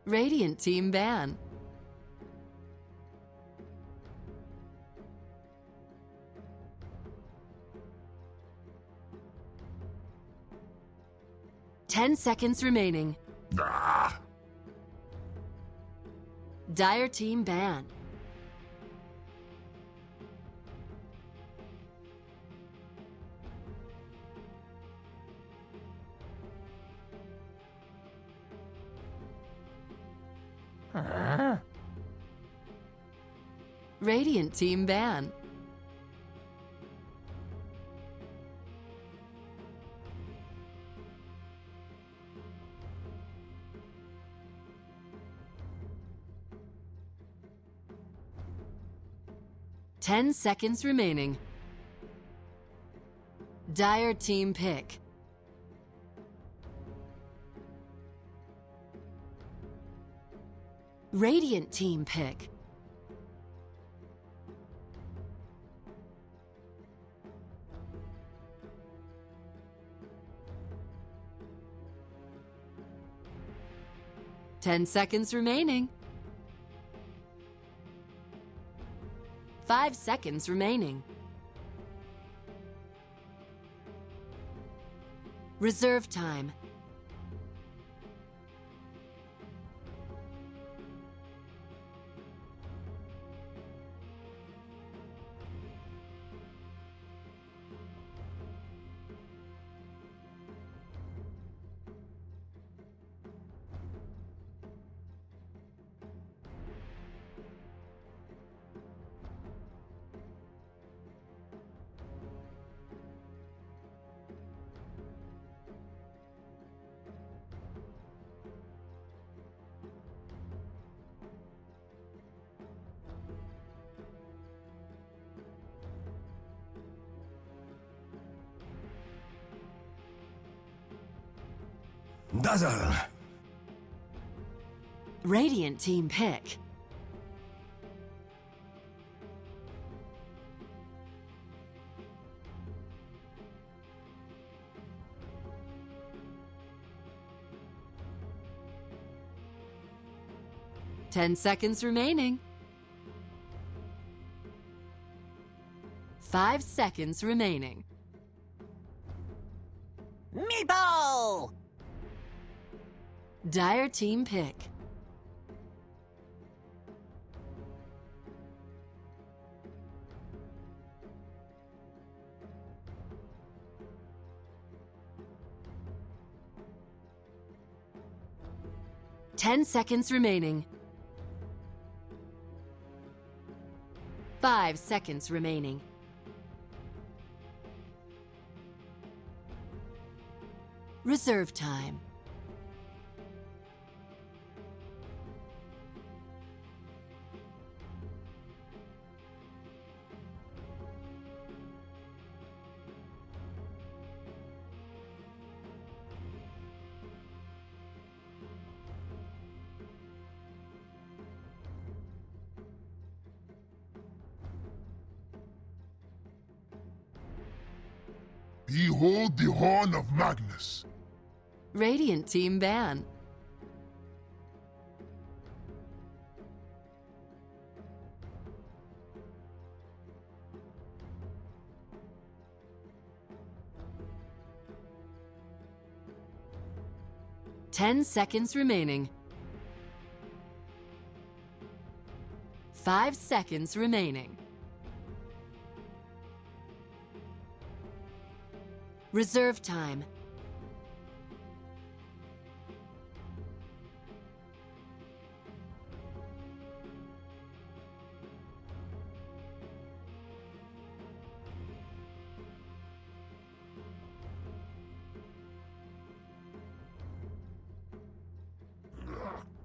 Radiant team ban. Ten seconds remaining. Ah. Dire team ban. Radiant team ban. Ten seconds remaining. Dire team pick. Radiant team pick. 10 seconds remaining. 5 seconds remaining. Reserve time. Dazzle. Radiant team pick. Ten seconds remaining. 5 seconds remaining. Meatball! Dire team pick. Ten seconds remaining. 5 seconds remaining. Reserve time. Behold the horn of Magnus. Radiant team ban. Ten seconds remaining. 5 seconds remaining. Reserve time.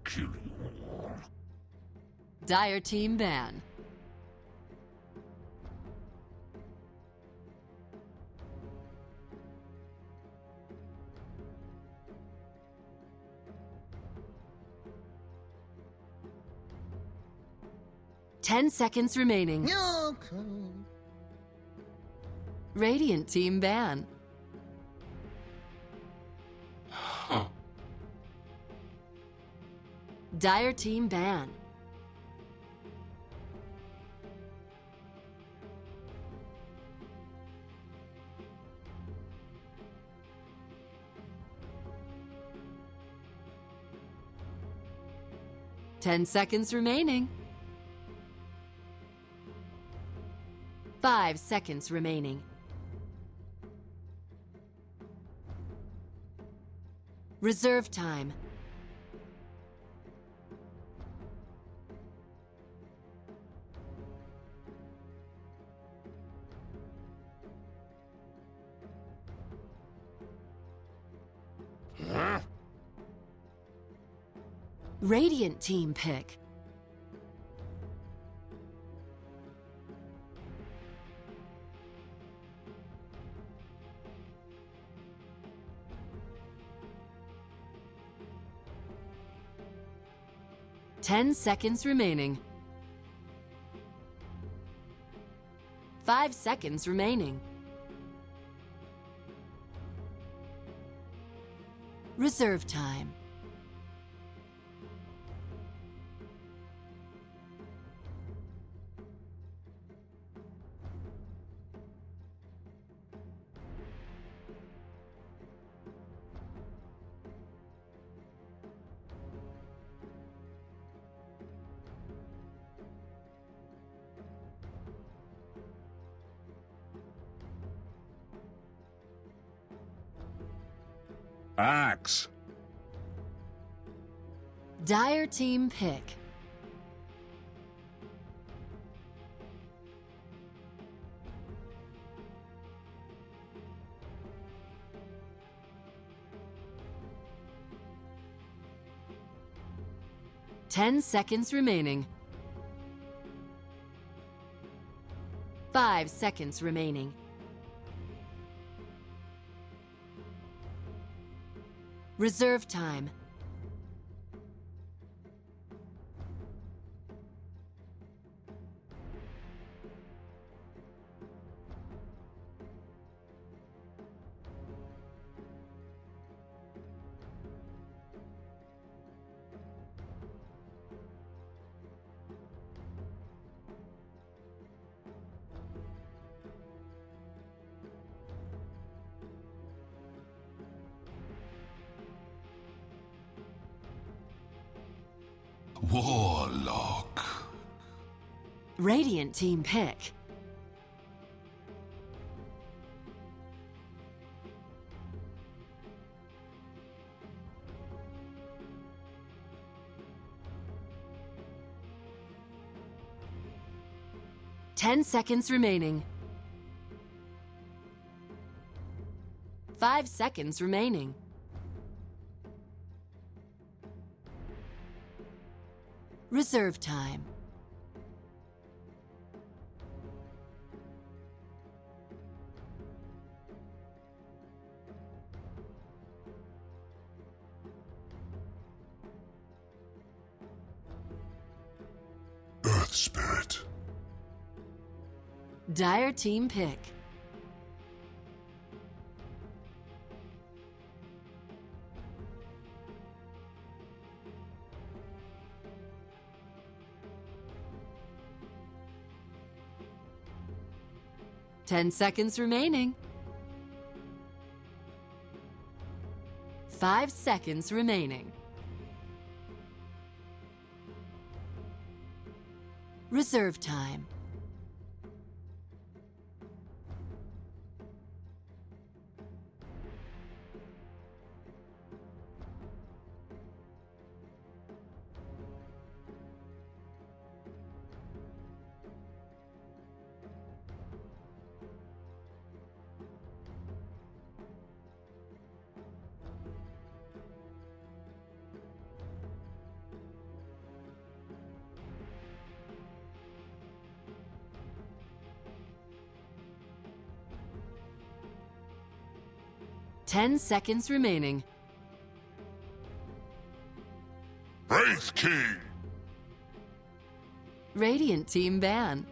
Kill you all. Dire team ban. Ten seconds remaining. Radiant team ban. Dire team ban. Ten seconds remaining. 5 seconds remaining. Reserve time. Huh? Radiant team pick. Ten seconds remaining. 5 seconds remaining. Reserve time. Axe. Dire team pick. Ten seconds remaining. 5 seconds remaining. Reserve time. Warlock. Radiant team pick. Ten seconds remaining. 5 seconds remaining. Reserve time. Earth Spirit. Dire team pick. Ten seconds remaining. 5 seconds remaining. Reserve time. Ten seconds remaining. Wraith King. Radiant team ban.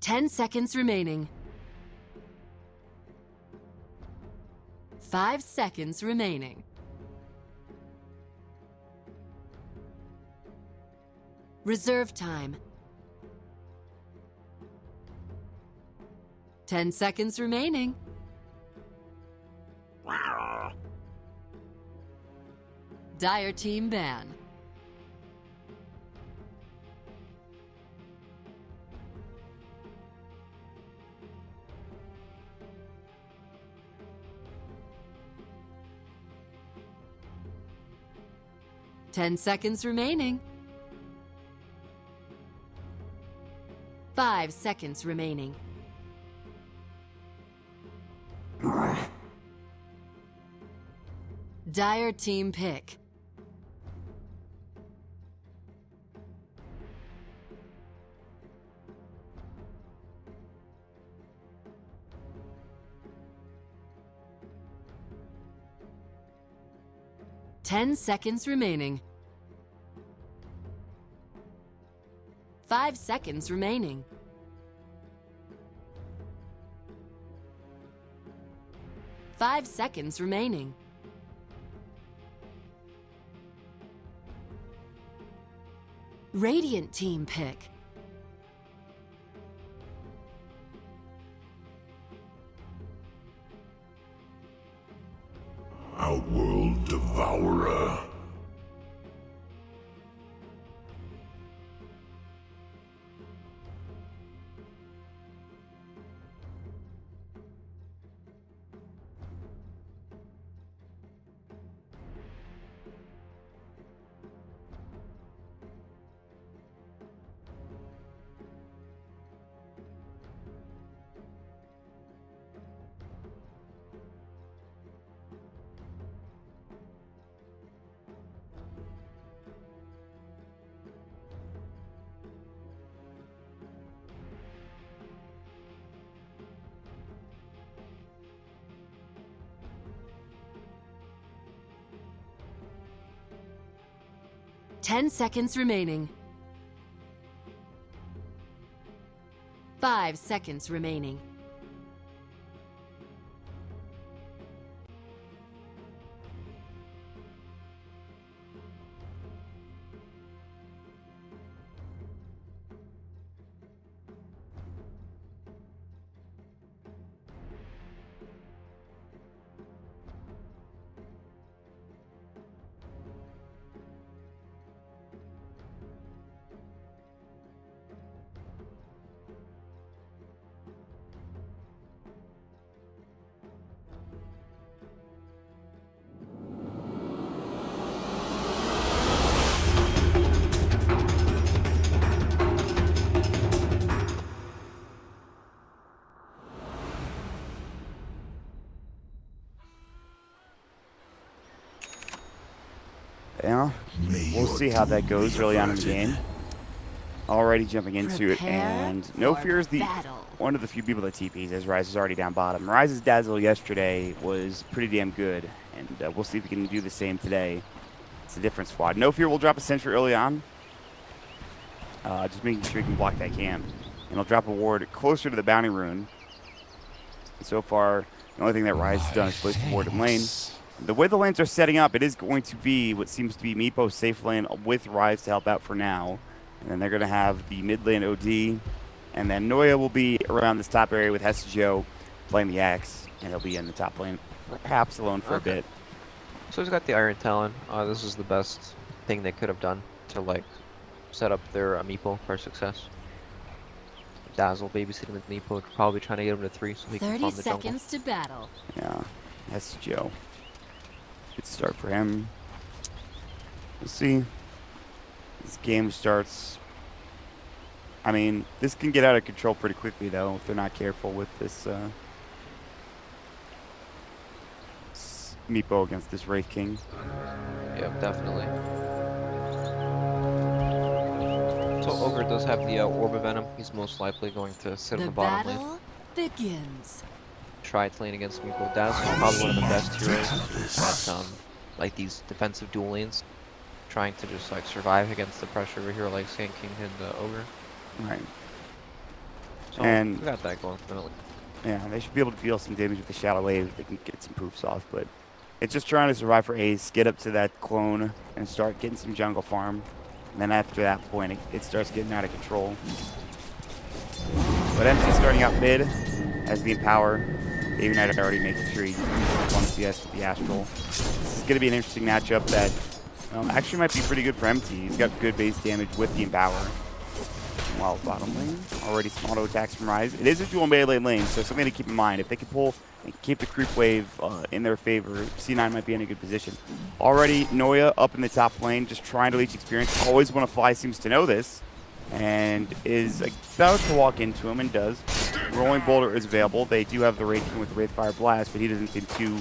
10 seconds remaining. 5 seconds remaining. Reserve time. 10 seconds remaining. Dire team ban. Ten seconds remaining. 5 seconds remaining. Dire team pick. Ten seconds remaining. 5 seconds remaining. 5 seconds remaining. Radiant team pick. Outworld Devourer. Ten seconds remaining. 5 seconds remaining. Yeah, we'll see how that goes early on in the game. Already jumping into it, and No Fear is one of the few people that TPs, as Rise is already down bottom. Rise's Dazzle yesterday was pretty damn good, and we'll see if we can do the same today. It's a different squad. No Fear will drop a sentry early on, just making sure he can block that camp. And he'll drop a ward closer to the bounty rune. And so far, the only thing that Rise has done is place the ward in lane. The way the lanes are setting up, it is going to be what seems to be Meepo's safe lane with Rise to help out for now. And then they're going to have the mid lane OD. And then Noya will be around this top area with Hesjo playing the Axe. And he'll be in the top lane, perhaps alone for a bit. So he's got the Iron Talon. This is the best thing they could have done to like set up their Meepo for success. Dazzle babysitting with Meepo, probably trying to get him to 3 so he can farm the jungle. 30 seconds to battle. Yeah, Hesjo. Good start for him. We'll see. This game starts. I mean, this can get out of control pretty quickly, though, if they're not careful with this Meepo against this Wraith King. Yeah, definitely. So Ogre does have the Orb of Venom. He's most likely going to sit on the bottom lane. The battle begins. Tried lane against Meepo. Dazzle is probably one of the best heroes at like these defensive duel lanes, trying to just like survive against the pressure of a hero like Sand King and Ogre. Right. So And we got that going definitely. yeah, they should be able to deal some damage with the Shadow Wave. They can get some proofs off, but it's just trying to survive for Ace, get up to that clone, and start getting some jungle farm. And then after that point, it starts getting out of control. But MT starting out mid as the Empower. David Knight already making sure he uses 1 CS with the Astral. This is going to be an interesting matchup that actually might be pretty good for MT. He's got good base damage with the Empower. While bottom lane, already some auto attacks from Ryze. It is a dual melee lane, so something to keep in mind. If they can pull and keep the creep wave in their favor, C9 might be in a good position. Already, Noya up in the top lane, just trying to leech experience. Always want to fly, seems to know this, and is about to walk into him, and does. Rolling Boulder is available. They do have the Wraithkin with Wraithfire Blast, but he doesn't seem too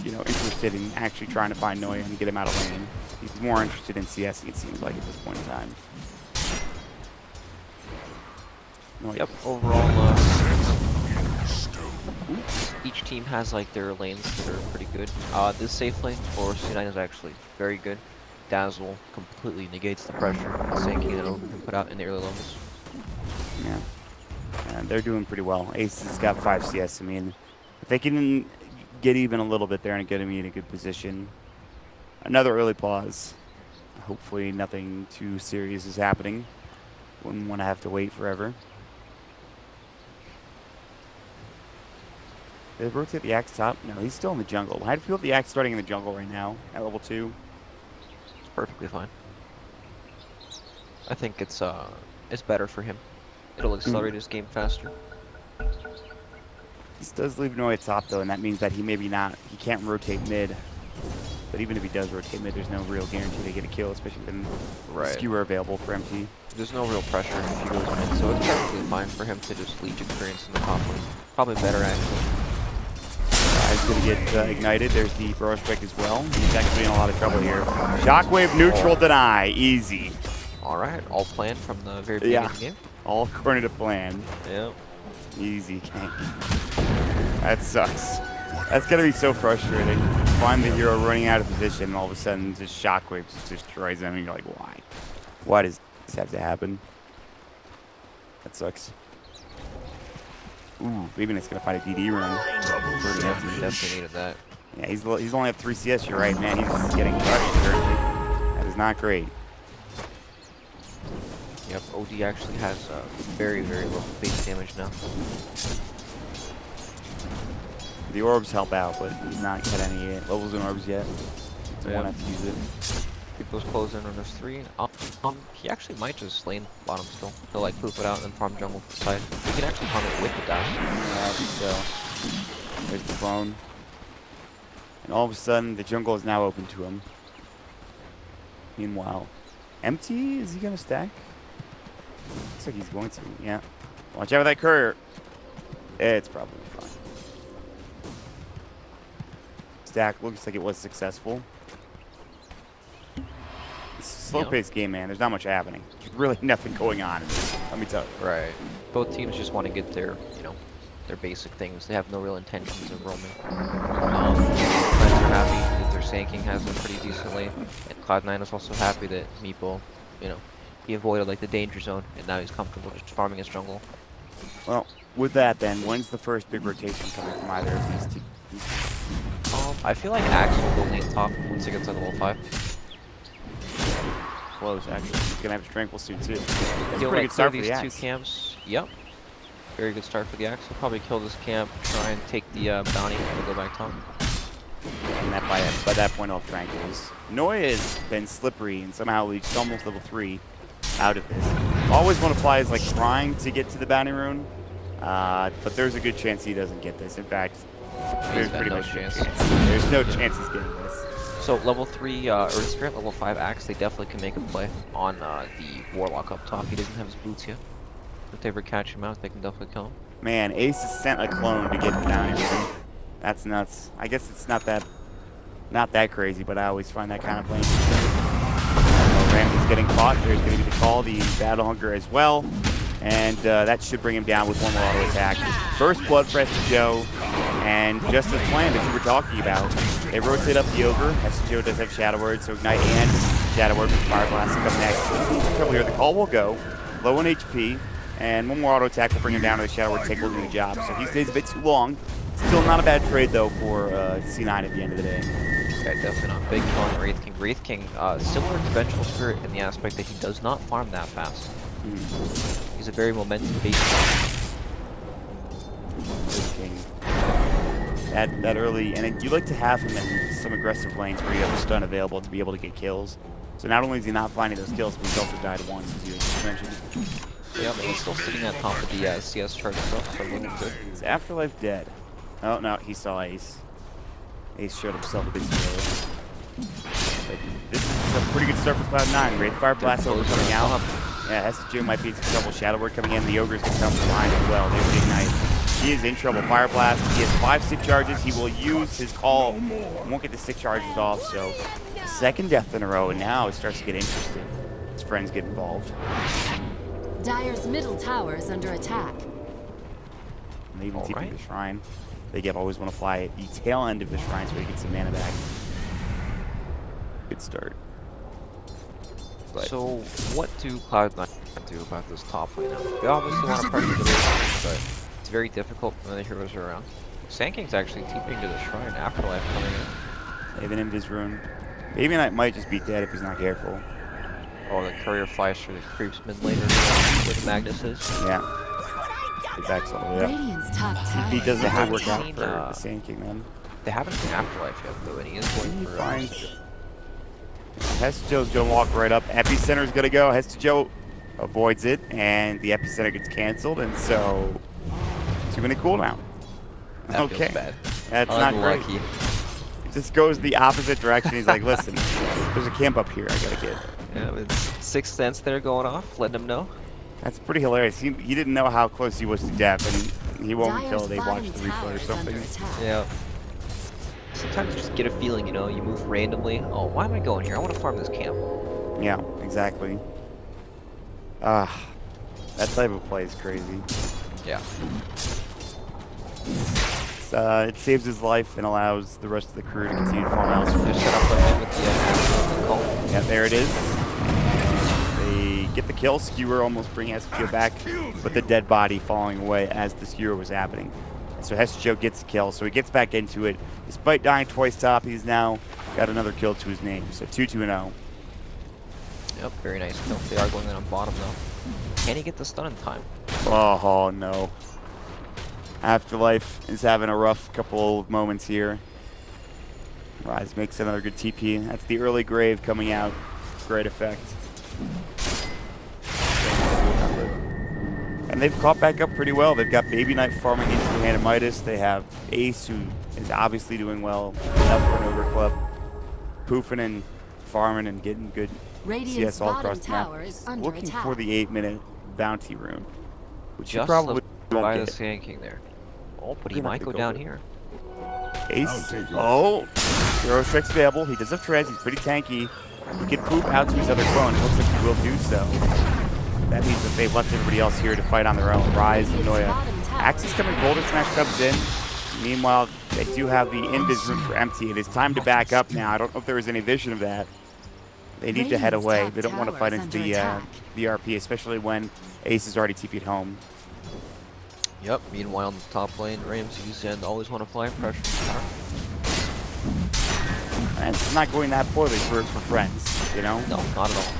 interested in actually trying to find Noya and get him out of lane. He's more interested in CSing, it seems like, at this point in time. Yep, overall, each team has like their lanes that are pretty good. This safe lane for C9 is actually very good. Dazzle completely negates the pressure sinking that Over can put out in the early levels. Yeah, and they're doing pretty well. Ace has got 5 CS. I mean, if they can get even a little bit there and get him in a good position. Another early pause. Hopefully nothing too serious is happening. Wouldn't want to have to wait forever. Did they rotate the Axe top? No, he's still in the jungle. How do you feel the Axe starting in the jungle right now at level 2? It's perfectly fine. I think it's better for him. It'll accelerate his game faster. This does leave Noya top though, and that means that he can't rotate mid. But even if he does rotate mid, there's no real guarantee they get a kill, especially when skewer available for MT. There's no real pressure if he goes mid, so it's perfectly fine for him to just leech experience in the top lane. Probably better actually. He's going to get ignited. There's the Burrow Strike as well. He's actually in a lot of trouble here. Shockwave neutral deny. Easy. Alright, all planned from the very beginning of the game. All according to plan. Yep. Easy gank. That sucks. That's going to be so frustrating. Find the hero running out of position, and all of a sudden just Shockwave just destroys them, and you're like, why? Why does this have to happen? That sucks. Ooh, maybe it's going to find a DD run. Definitely needed that. Yeah, he's only at 3 CS, you're right, man. He's getting crushed currently. That is not great. Yep, OD actually has very, very low base damage now. The orbs help out, but he's not got any levels in orbs yet. So won't have to use it. Keep those close in on his 3. He actually might just lane bottom still. He'll like poop it out and then farm jungle to the side. He can actually farm it with the dash. Yeah, I think so. There's the clone. And all of a sudden, the jungle is now open to him. Meanwhile, empty? Is he going to stack? Looks like he's going to, yeah. Watch out with that courier. It's probably fine. Stack looks like it was successful. Slow-paced game, man. There's not much happening. There's really nothing going on in this, let me tell you. Right. Both teams just want to get their, their basic things. They have no real intentions of roaming. Friends are happy that their Sand has a pretty decent lane, and Cloud9 is also happy that Meepo, he avoided like the danger zone, and now he's comfortable just farming his jungle. Well, with that then, when's the first big rotation coming from either of these teams? I feel like Axe will go lane top once he gets to level 5. Close, actually. He's going to have to Tranquil soon, too. That's a He'll pretty like good start for these the two Axe. camps. Yep. Very good start for the Axe. He'll probably kill this camp, try and take the bounty, and go back top. And that by that point, off Tranquils. Noya has been slippery and somehow reached almost level 3 out of this. Always want to fly is like trying to get to the bounty rune, but there's a good chance he doesn't get this. In fact, there's pretty no much chance. There's no chance he's getting this. So level 3, or Spirit level 5 Axe, they definitely can make a play on the Warlock up top. He doesn't have his boots yet. If they ever catch him out, they can definitely kill him. Man, Ace has sent a clone to get the bounty rune. That's nuts. I guess it's not that crazy, but I always find that kind of play interesting. Ramsey's getting caught. There's going to be the call, the Battle Hunger as well. And that should bring him down with one more auto attack. First Blood Press to Joe. And just as planned, as you were talking about, they rotate up the Ogre. Joe does have Shadow Word, so Ignite and Shadow Word with Fire Blast come next. Trouble here. The call will go. Low on HP. And one more auto attack will bring him down to the shadow where Tick will do the job. So he stays a bit too long. Still not a bad trade, though, for C9 at the end of the day. Yeah, definitely not. Big on Wraith King. Wraith King, similar to Vengeful Spirit in the aspect that he does not farm that fast. He's a very momentum-based Wraith King. That early, and you like to have him in some aggressive lanes where you have a stun available to be able to get kills. So not only is he not finding those kills, but he's also died once, as you just mentioned. Yeah, but he's still sitting at top of the CS chart stuff, so looking good. Is Afterlife dead? Oh, no, he saw Ace. Ace showed himself a bit too early. But this is a pretty good start for Cloud9. Wraith Fire Blast over coming out. Yeah, SJ might be in some trouble. Shadow Word coming in. The Ogres can come from behind as well. They reignite. He is in trouble. Fire Blast. He has 5 stick charges. He will use his call. He won't get the stick charges off, so second death in a row, and now it starts to get interesting. His friends get involved. Dire's middle tower is under attack. And they even TP the shrine. They always want to fly at the tail end of the shrine so he gets some mana back. Good start. But so what do Cloud9 do about this top lane now? They obviously want to pressure the base, but it's very difficult when the heroes are around. Sand King's actually TPing to the shrine. Afterlife coming in. They have an Invis rune. Baby Knight might just be dead if he's not careful. Oh, the courier flies through the creeps mid laner where the Magnus is. Yeah. He backs all the way up. Radiant's top tower. TP doesn't haven't work out seen, for the Sand King, man. They haven't seen Afterlife yet, though, and he is going He for finds... Hestejo's gonna walk right up. Epicenter's gonna go. Hestejo avoids it, and the Epicenter gets canceled, and so 2 minute cooldown. That Okay. feels bad. That's not great. Unlucky. It just goes the opposite direction. He's like, listen, there's a camp up here I gotta get. Yeah, with Sixth Sense there going off, letting him know. That's pretty hilarious. He didn't know how close he was to death, and he won't until Dire's they watch bottom the replay tower or is something. under attack. Yeah. Sometimes you just get a feeling, you know, you move randomly. Oh, why am I going here? I want to farm this camp. Yeah, exactly. That type of play is crazy. Yeah. It saves his life and allows the rest of the crew to continue to farm elsewhere. Just set up a man with the call. Yeah, there it is. They get the kill. Skewer almost bringing Hestejo back, but the dead body falling away as the skewer was happening. And so Hestejo gets the kill, so he gets back into it. Despite dying twice top, he's now got another kill to his name. So 2-2-0. Yep, very nice kill. They are going in on bottom though. Can he get the stun in time? Oh no. Afterlife is having a rough couple of moments here. Rise makes another good TP. That's the early grave coming out. Great effect. And they've caught back up pretty well. They've got Baby Knight farming into the Hand of Midas. They have Ace, who is obviously doing well. Up for an Ogre Club. Poofing and farming and getting good Radiant's CS all bottom across the map. tower is under Looking attack. for the 8-minute bounty rune. Which you Just probably by won't the get. Sand King there. Oh, but he Gonna might have to go go down for it. here. Ace. Oh, Hero Strike's available. He does have treads. He's pretty tanky. He can poop out to his other clone. It looks like he will do so. That means that they've left everybody else here to fight on their own. Rise and Noya. Axe is coming. Golden Smash comes in. Meanwhile, they do have the Invis room for empty. It is time to back up now. I don't know if there was any vision of that. They need to head away. They don't want to fight into the RP, especially when Ace is already TP'd home. Yep, meanwhile in the top lane, Ramses and always want to fly pressure. And it's not going that poorly for friends, you know? No, not at all.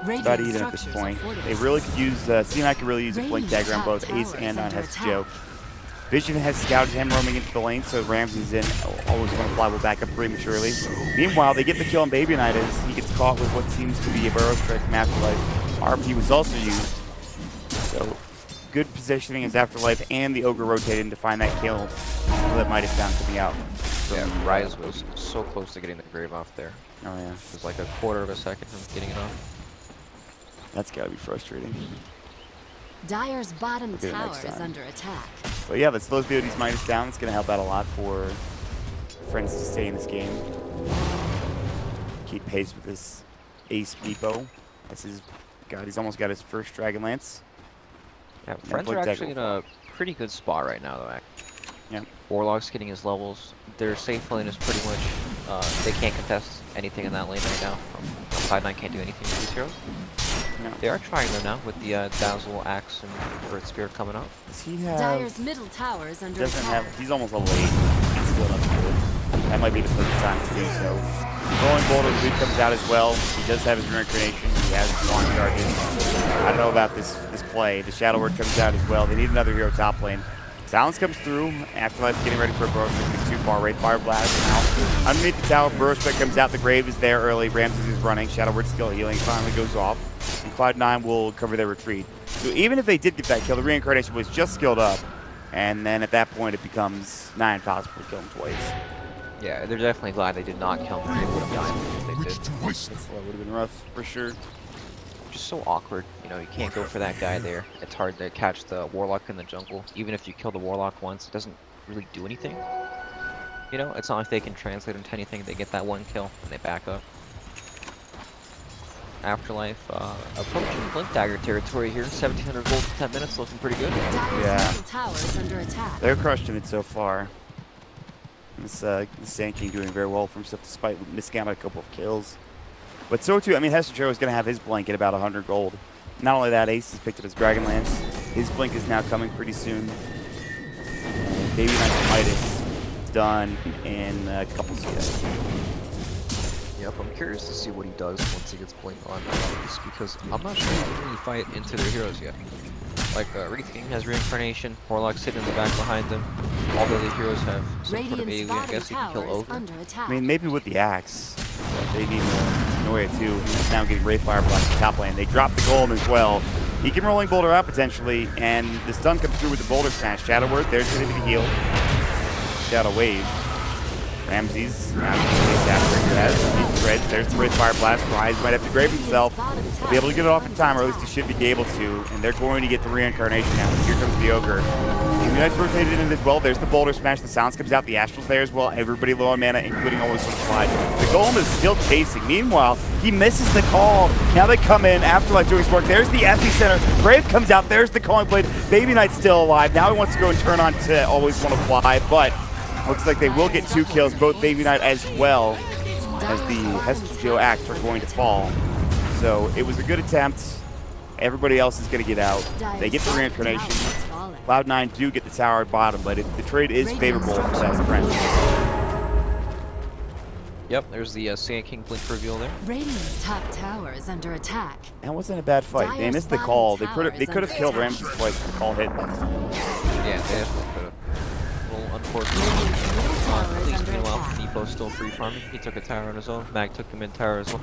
It's about even at this point. They really could use, C9 could really use a blink dagger on both Ace and on Hestejo. Vision has scouted him roaming into the lane, so Ramses in. Always want to fly will back up prematurely. Meanwhile, they get the kill on Baby Knight as he gets caught with what seems to be a Burrow Strike from Afterlife. RP was also used. So, good positioning as Afterlife and the Ogre rotated to find that kill. That might have found coming out. Yeah, Rise was so close to getting the grave off there. Oh yeah. It was like a quarter of a second from getting it off. That's gotta be frustrating. Dire's bottom Okay, tower next is time. under attack. But yeah, that slows BOD's minus down. It's gonna help out a lot for friends to stay in this game. Keep pace with this Ace Meepo. That's his god, he's almost got his first Dragonlance. Yeah, friends are actually in a pretty good spot right now, though. Yeah. Warlock's getting his levels. Their safe lane is pretty much, they can't contest anything in that lane right now. Cloud9 can't do anything with these heroes. They are trying though now with the Dazzle, Axe, and Earth Spirit coming up. Does he have... Dyer's middle tower is under attack. He's almost level 8. He's still up good. That might be the perfect time to do so. Rolling Boulder Loot comes out as well. He does have his reincarnation. He has his launch charges. I don't know about this play. The Shadow Word comes out as well. They need another hero top lane. Silence comes through. Afterlife's getting ready for a Burrow Strike. He's too far. Wraith Fire Blast now. Underneath the tower, Burrow Strike comes out. The Grave is there early. Ramses is running. Shadow Word still healing. Finally goes off. And Cloud9 will cover their retreat. So even if they did get that kill, the reincarnation was just skilled up. And then at that point, it becomes nigh impossible to kill him twice. Yeah, they're definitely glad they did not kill him. They would have died if they did. That would have been rough, for sure. Just so awkward. You know, you can't go for that guy there. It's hard to catch the Warlock in the jungle. Even if you kill the Warlock once, it doesn't really do anything. You know, it's not like they can translate into anything. They get that one kill and they back up. Afterlife approaching Blink Dagger territory here. 1700 gold in 10 minutes, looking pretty good. Yeah. Tower is under attack. They're crushing it so far. This Sand King doing very well for himself despite missing out on a couple of kills. But so too, I mean, Hestro is going to have his Blink at about 100 gold. Not only that, Ace has picked up his Dragonlance. His Blink is now coming pretty soon. And Baby Knight's Midas done in a couple CS. Yep, I'm curious to see what he does once he gets Blink on these, because I'm not sure he can really fight into their heroes yet. Like, Wraith King has Reincarnation, Warlock sitting in the back behind them. Although the heroes have some sort of AoE, I guess he can kill over. I mean, maybe with the Axe. They need Noya too. He's now getting Wraith Fire Blast in top lane. They drop the golem as well. He can Rolling Boulder out potentially, and the stun comes through with the Boulder Smash. Shadow Word, there's going to be the heal. Shadow Wave. Ramses, now there's the Wraith Fire Blast. Rise might have to grave himself. He'll be able to get it off in time, or at least he should be able to. And they're going to get the reincarnation now. Here comes the Ogre. The Knight's rotated in as well. There's the Boulder Smash. The Silence comes out. The Astral's there as well. Everybody low on mana, including almost on slide. The Golem is still chasing. Meanwhile, he misses the call. Now they come in. Afterlife doing his work. There's the Epicenter. Brave comes out. There's the Calling Blade. Baby Knight's still alive. Now he wants to go and turn on to Always Want to Fly, but looks like they will get 2 kills, both Baby Knight as well as the Hestio Axe are going to fall. So it was a good attempt. Everybody else is going to get out. They get the reincarnation. Cloud9 do get the tower at bottom, but the trade is favorable for that friend. Yep, there's the Sand King Blink reveal there. Radiant's top tower is under attack. That wasn't a bad fight. They missed the call. They could have killed Ramses twice if the call hit. Yeah, they definitely could have. Unfortunately, at least meanwhile, Depot's still free farming. He took a tower on his own. Mag took him in tower as well.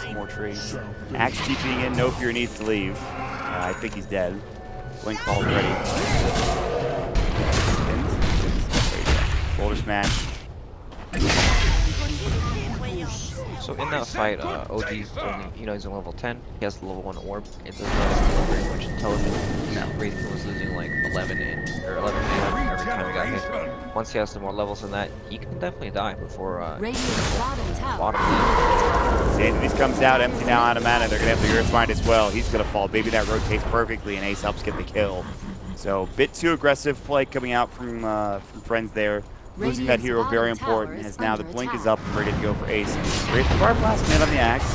Some more trades. Axe TPing in. No Fear needs to leave. I think he's dead. Blink called ready. Boulder Smash. So in that fight, OG's only, you know, he's on level 10. He has the level 1 orb. It does not have very much intelligence. No. Wraith was losing like 11 mana every time he got hit. Once he has some more levels than that, he can definitely die before bottom lane. Sandys comes out empty now out of mana. They're gonna have the Earthbind as well. He's gonna fall. Baby that rotates perfectly, and Ace helps get the kill. So bit too aggressive play coming out from friends there. Losing that hero very important, as now the Blink is up and ready to go for Ace. Wraith Fire Blast in on the Axe.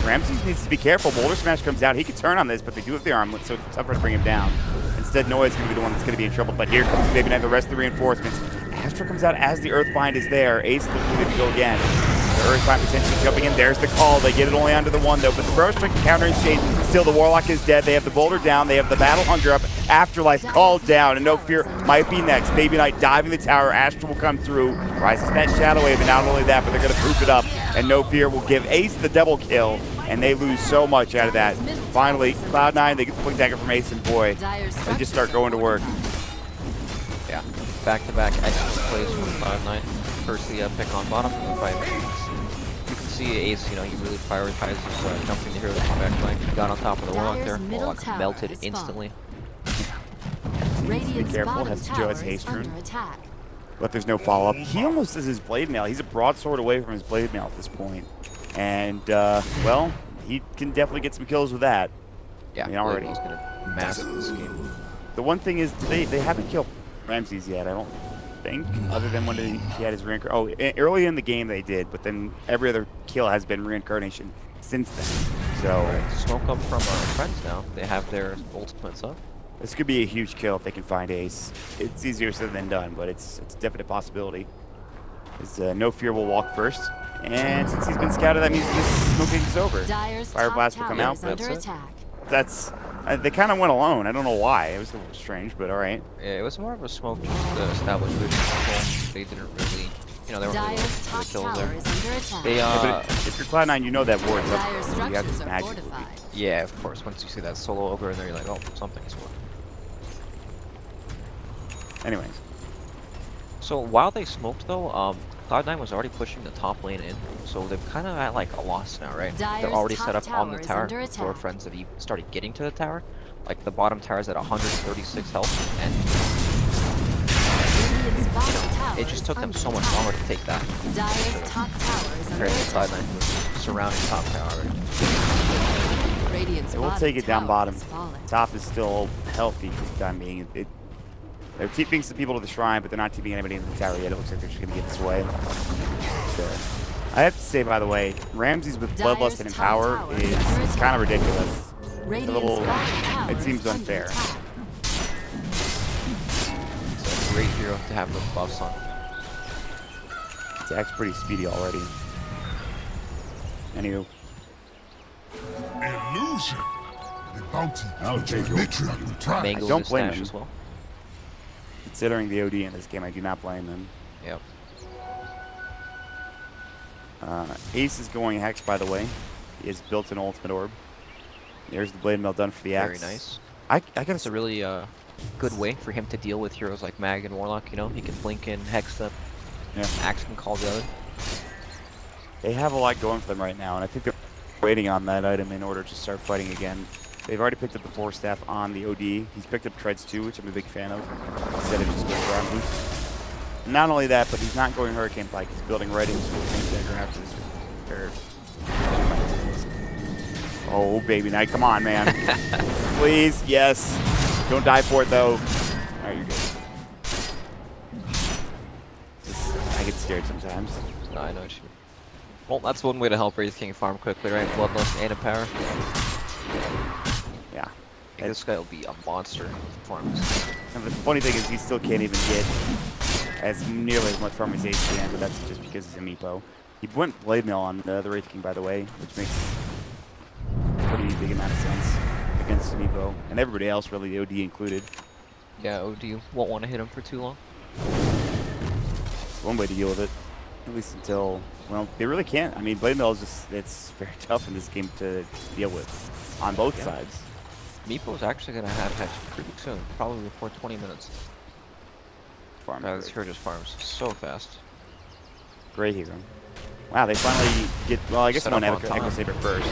Ramses needs to be careful. Boulder Smash comes out. He could turn on this, but they do have the armlet, so it's tougher to bring him down. Instead, Noah's going to be the one that's going to be in trouble, but here comes Baby Knight, the rest of the reinforcements. Astra comes out as the Earthbind is there. Ace looking good to go again. The Earthbind potentially jumping in. There's the call. They get it only onto the one, though, but the Burrow Strike counter is chased. Still, the Warlock is dead. They have the Boulder down. They have the Battle Hunger up. Afterlife called down, and No Fear might be next. Baby Knight diving the tower. Astra will come through. Rises that Shadow Wave, and not only that, but they're going to proof it up. And No Fear will give Ace the double kill, and they lose so much out of that. Finally, Cloud9, they get the Blink Dagger from Ace, and boy, they just start going to work. Yeah, back-to-back excellent plays from Cloud9. First the pick on bottom, and 5 minutes. You can see Ace, you know, he really prioritizes jumping the heroes on back flank. He got on top of the Warlock there. Warlock melted instantly. Be careful, has to Joe's haste rune. But there's no follow-up. He almost has his blade mail. He's a broadsword away from his blade mail at this point. And, well, he can definitely get some kills with that. Yeah, I mean, already. He's gonna massive this game. The one thing is, they haven't killed Ramses yet, I don't think, other than when he had his reincarnation. Oh, early in the game they did, but then every other kill has been reincarnation since then. So Smoke up from friends now. They have their ultimates up. this could be a huge kill if they can find Ace. It's easier said than done, but it's a definite possibility. No Fear will walk first, and since he's been scouted, that means this smoking is over. Dyer's Fire top Blast will come tower out. is under That's it. attack. They kind of went alone. I don't know why. It was a little strange, but all right. Yeah, it was more of a smoke just to establish vision control. They didn't really, you know, they weren't really Dyer's for top the kills tower there. is under attack. They Yeah, but if you're Cloud9, you know that ward's up. Dyer's So you have structures this are magic. fortified. Yeah, of course. Once you see that solo over in there, you're like, oh, something's working. Anyways, So while they smoked though, Cloud9 was already pushing the top lane in, so they're kind of at like a loss now, right? Dyer's They're already top set up on the tower is tower under before attack. friends have even started getting to the tower. Like the bottom tower is at 136 health, and Radiant's bottom tower it just is took them under so much attack. longer to take that Dyer's top tower is under compared to attack. Cloud9 who was surrounding top tower already. Radiant's they will bottom take it down tower bottom. has fallen. Top is still healthy for the time being. They're TPing some people to the shrine, but they're not TPing anybody in the tower yet. It looks like they're just going to get this away. So, I have to say, by the way, Ramses with Bloodlust and Dyer's top Empower tower is is under attack. kind of ridiculous. Radiant's little- bottom tower it seems is under unfair. attack. It's a great hero to have those buffs on. Jack's pretty speedy already. Anywho, Illusion. The bounty I'll which take is your- literally tried. Mango don't in his blame stash him. as well. considering the OD in this game, I do not blame them. Yep. Ace is going Hex, by the way. He has built an ultimate orb. There's the Blade Mail done for the axe. Very nice. I gotta It's a really good way for him to deal with heroes like Mag and Warlock, you know? He can blink in, hex them, Yeah. Axe can call the other. They have a lot going for them right now, and I think they're waiting on that item in order to start fighting again. They've already picked up the Force Staff on the OD. He's picked up Treads too, which I'm a big fan of, instead of just going ground boost. Not only that, but he's not going Hurricane Pike. He's building right into the Pink Dagger after this. Oh, baby Knight, come on, man. Please, yes. Don't die for it, though. All right, you're good. I get scared sometimes. No, I know what you mean. Well, that's one way to help Wraith King farm quickly, right? Bloodlust and Empower. Yeah. This guy will be a monster with farms. And the funny thing is he still can't even get as nearly as much farm as Ace can, but that's just because he's a meepo. He went Blade Mail on the Wraith King, by the way, which makes a pretty big amount of sense against a meepo. And everybody else, really, the OD included. Yeah, OD won't want to hit him for too long. One way to deal with it, at least until, well, they really can't. I mean, Blade Mail is just, it's very tough in this game to deal with on both sides. Meepo's actually going to have hatch pretty soon, probably before 20 minutes. Farm. This hero just farms so fast. Great hero. Wow, they finally get, well, I guess Set one up on Echo time. Saber first.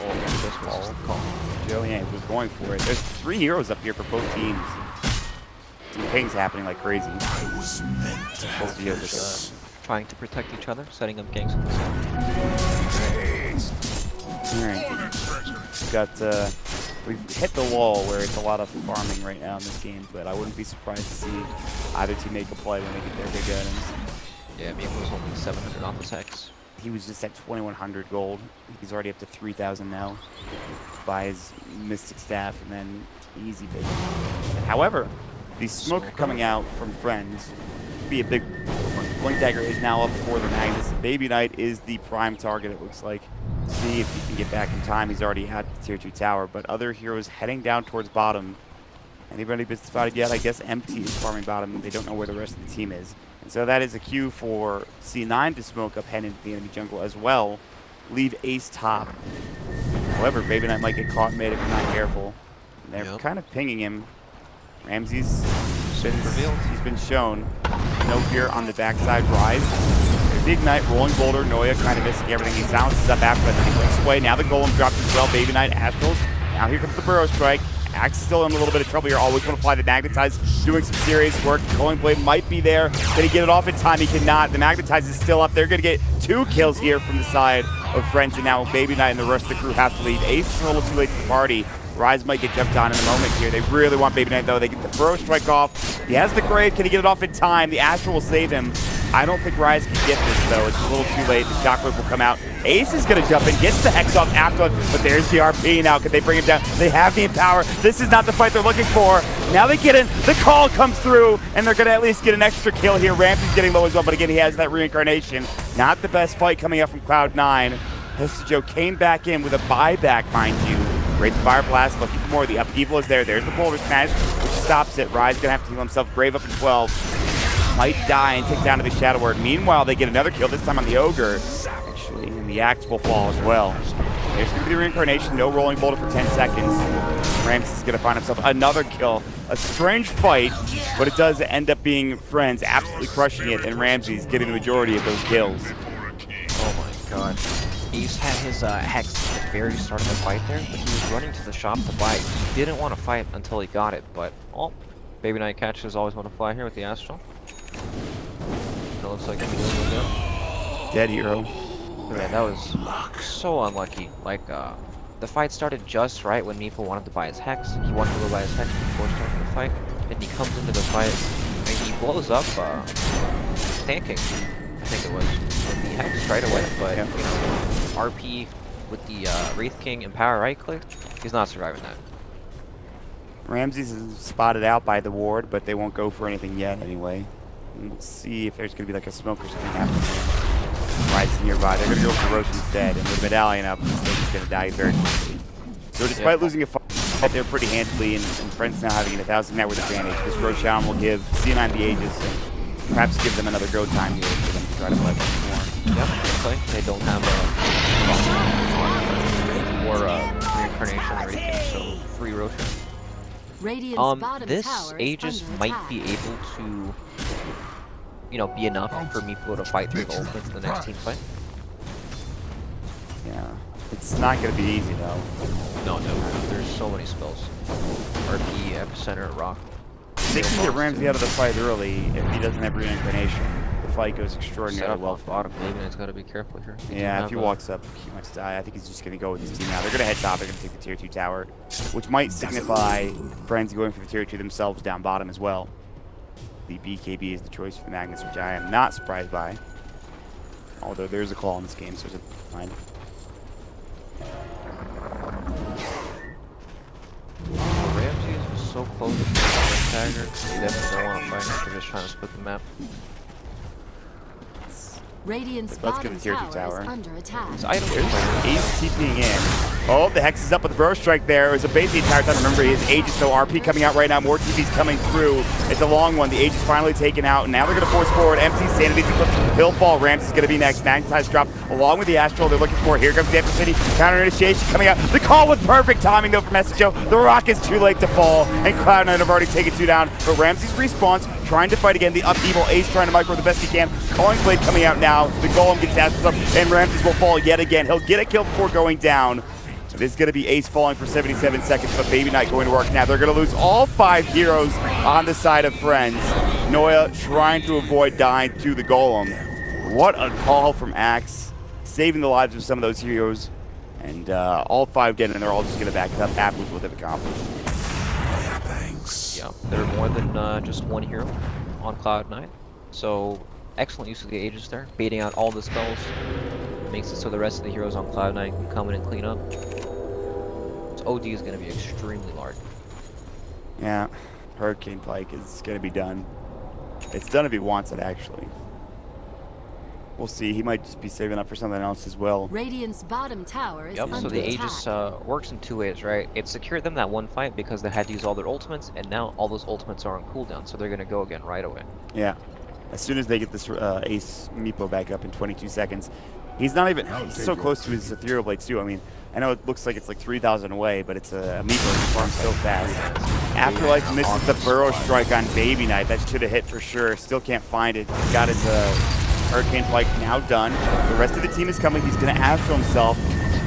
Oh, this was the call. Joe, yeah, he was going for it. There's 3 heroes up here for both teams. Some pings happening like crazy. I was meant to Both have heroes are this. Trying to protect each other, setting up ganks. Alright. We've hit the wall where it's a lot of farming right now in this game, but I wouldn't be surprised to see either team make a play when they get their big items. Yeah, Meepo's only 700 off his hex. He was just at 2,100 gold. He's already up to 3,000 now. By his Mystic Staff, and then easy big. However, the smoke coming out from friends be a big Blink Dagger is now up for the Magnus. Baby Knight is the prime target, it looks like. See if he can get back in time. He's already at the tier 2 tower, but other heroes heading down towards bottom. Anybody been spotted yet? I guess Empty is farming bottom. They don't know where the rest of the team is. And so that is a cue for C9 to smoke up, head into the enemy jungle as well. Leave Ace top. However, Baby Knight might get caught mid if he's not careful. And they're kind of pinging him. Ramsey's been revealed. He's been shown. No fear on the backside. Rise. There's the Ignite, rolling boulder. Noya kind of missing everything. He silences up after that. He breaks away. Now the Golem drops as well. Baby Knight, Astrals. Now here comes the Burrow Strike. Axe still in a little bit of trouble here. Always want to fly the Magnetize, doing some serious work. Rolling Blade might be there. Can he get it off in time? He cannot. The Magnetize is still up. They're going to get 2 kills here from the side of Friends, and now Baby Knight and the rest of the crew have to leave. Ace is a little too late to the party. Rise might get jumped on in a moment here. They really want Baby Knight, though. They get the Burrow Strike off. He has the Grave. Can he get it off in time? The Astral will save him. I don't think Rise can get this, though. It's a little too late. The shockwave will come out. Ace is going to jump in, gets the Hex off after, but there's the RP now. Could they bring him down? They have the Empower. This is not the fight they're looking for. Now they get in. The call comes through, and they're going to at least get an extra kill here. Ramsey's getting low as well, but again, he has that reincarnation. Not the best fight coming up from Cloud9. Joe came back in with a buyback, mind you. Great Fire Blast, looking for more. The upheaval is there. There's the Polar Smash, which stops it. Rise going to have to heal himself. Grave up in 12. Might die and take down to the Shadow Word. Meanwhile, they get another kill, this time on the Ogre. Actually, and the Axe will fall as well. There's going to be the reincarnation. No rolling boulder for 10 seconds. Ramsey is going to find himself another kill. A strange fight, but it does end up being Friends absolutely crushing it, and Ramsey's getting the majority of those kills. Oh my god. Ace had his Hex at the very start of the fight there, but he was running to the shop to buy it. He didn't want to fight until he got it, but, oh, Baby Knight catches always want to fly here with the Astral. It looks like he's doing good. Dead hero. Man, that was so unlucky. Like, the fight started just right when Meeple wanted to buy his Hex. He wanted to go buy his Hex before starting the fight, and he comes into the fight, and he blows up Tanking, I think it was, with the Hex right away, but, you know, RP with the Wraith King and power right click, he's not surviving that. Ramsey's is spotted out by the ward, but they won't go for anything yet anyway. Let's see if there's going to be like a smoke or something happening. Rise nearby. They're going to go for Roche instead, and with the medallion up, this thing is going to die very quickly. So despite losing a fight, they're pretty handily, and Friends now having a 1,000 net worth advantage. This Roche will give C9 the Aegis, and perhaps give them another go time here for them to try to play more. Yep, okay. They don't have or reincarnation or anything, so free Roche. This Aegis might be able to, you know, be enough for Meeple to fight through the ultimate in the next team fight. Yeah, it's not going to be easy though. No, there's so many spells. RP, Epicenter, Rock. They can get Ramsey out of the fight early if he doesn't have reincarnation. The fight goes extraordinarily well for him. Baby Knight's got to be careful here. Yeah, if he walks up, he might die. I think he's just going to go with his team now. They're going to head top. They're going to take the tier 2 tower, which might signify Friends going for the tier 2 themselves down bottom as well. The BKB is the choice for Magnus, which I am not surprised by. Although there's a claw in this game, so it's fine. Ramsey was so close to the Tiger. He definitely don't want to fight. They're just trying to split the map. Radiant's Let's get bottom the tier 2 tower tower. is under attack. His items Ace TPing in. Oh, the Hex is up with the Burrow Strike there. It was a bait the entire time. Remember, his Aegis, though. RP coming out right now. More TPs coming through. It's a long one. The Aegis finally taken out. And now they're going to force forward. MC Sanity's eclipse. He'll fall. Ramsey's going to be next. Magnetized drop along with the Astral. They're looking for. Here comes the Epic City. Counter initiation coming out. The call with perfect timing, though, for Messaggio. The rock is too late to fall. And Cloud9 have already taken 2 down. But Ramsey's respawns, trying to fight again. The upheaval. Ace trying to micro the best he can. Calling Blade coming out now. The Golem gets Astral up. And Ramsey's will fall yet again. He'll get a kill before going down. This is going to be Ace falling for 77 seconds, but Baby Knight going to work now. They're going to lose all 5 heroes on the side of Friends. Noya trying to avoid dying to the Golem. What a call from Axe, saving the lives of some of those heroes. And all 5 dead, and they're all just going to back up happy with what they've accomplished. Thanks. Yeah, they're more than just 1 hero on Cloud9. So, excellent use of the Aegis there, baiting out all the spells. Makes it so the rest of the heroes on Cloud9 can come in and clean up. So OD is going to be extremely large. Yeah, Hurricane Pike is going to be done. It's done if he wants it, actually. We'll see. He might just be saving up for something else as well. Radiant's bottom tower is under So the attack. Aegis works in 2 ways, right? It secured them that 1 fight because they had to use all their ultimates, and now all those ultimates are on cooldown, so they're going to go again right away. Yeah. As soon as they get this Ace Meepo back up in 22 seconds, he's not even he's so close to his Ethereal Blades too. I mean, I know it looks like it's like 3,000 away, but it's a Meepo that farms so fast. Afterlife misses the Burrow Strike on Baby Knight. That should have hit for sure. Still can't find it. He's got his Hurricane Pike now done. The rest of the team is coming. He's going to Astral himself.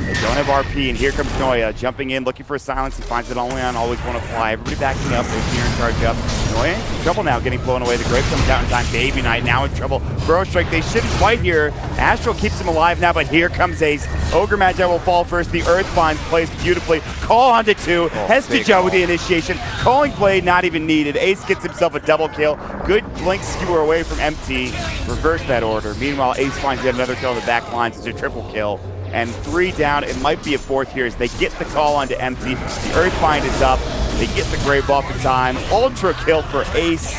They don't have RP, and here comes Noya jumping in, looking for a silence. He finds it only on Always Want to Fly. Everybody backing up. There's here in charge up. Noya in trouble now, getting blown away. The Grave comes out in time. Baby Knight now in trouble. Burrow Strike, they shouldn't fight here. Astral keeps him alive now, but here comes Ace. Ogre Magi will fall first. The Earth Bond's placed beautifully. Call onto 2. Hestajo with the initiation. Calling Blade not even needed. Ace gets himself a double kill. Good Blink skewer away from Empty, reverse that order. Meanwhile, Ace finds yet another kill on the back lines. It's a triple kill. And 3 down, it might be a 4th here as they get the call onto Empty. The Earthbind is up. They get the Grey Buff in time. Ultra kill for Ace.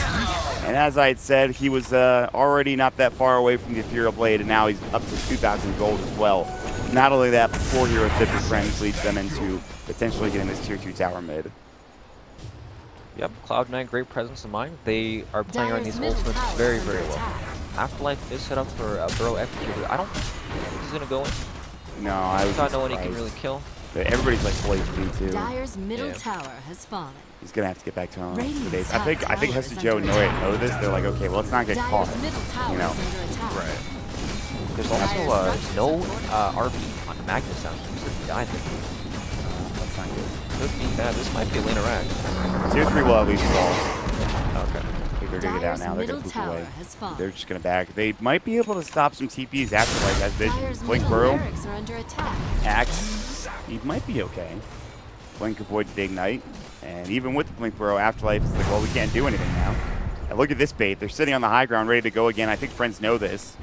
And as I had said, he was already not that far away from the Ethereal Blade, and now he's up to 2,000 gold as well. Not only that, but 4 hero tip with friends leads them into potentially getting this tier 2 tower mid. Yep, Cloud9, great presence of mind. They are playing on these ultimates very, very well. Afterlife is set up for a Burrow executor. I don't think he's going to go in. No, I was not know when he can really kill. But everybody's like full HP too. Dyer's middle tower has fallen. He's gonna have to get back to home. I think Hess and Joe know this. They're like, okay, well, let's not get caught. You know. Right. There's also no RP on Magnus sounds. He died there. That's not good. Could be bad. This might be a lane of rack. Tier 3 will at least fall. Okay. They're gonna get out now. They're gonna poof away. They're just gonna back. They might be able to stop some TPs after like that vision. Blink Burrow. Axe. He might be okay. Blink avoids the ignite. And even with the Blink Burrow, Afterlife is like, well, we can't do anything now. And look at this bait. They're sitting on the high ground ready to go again. I think friends know this.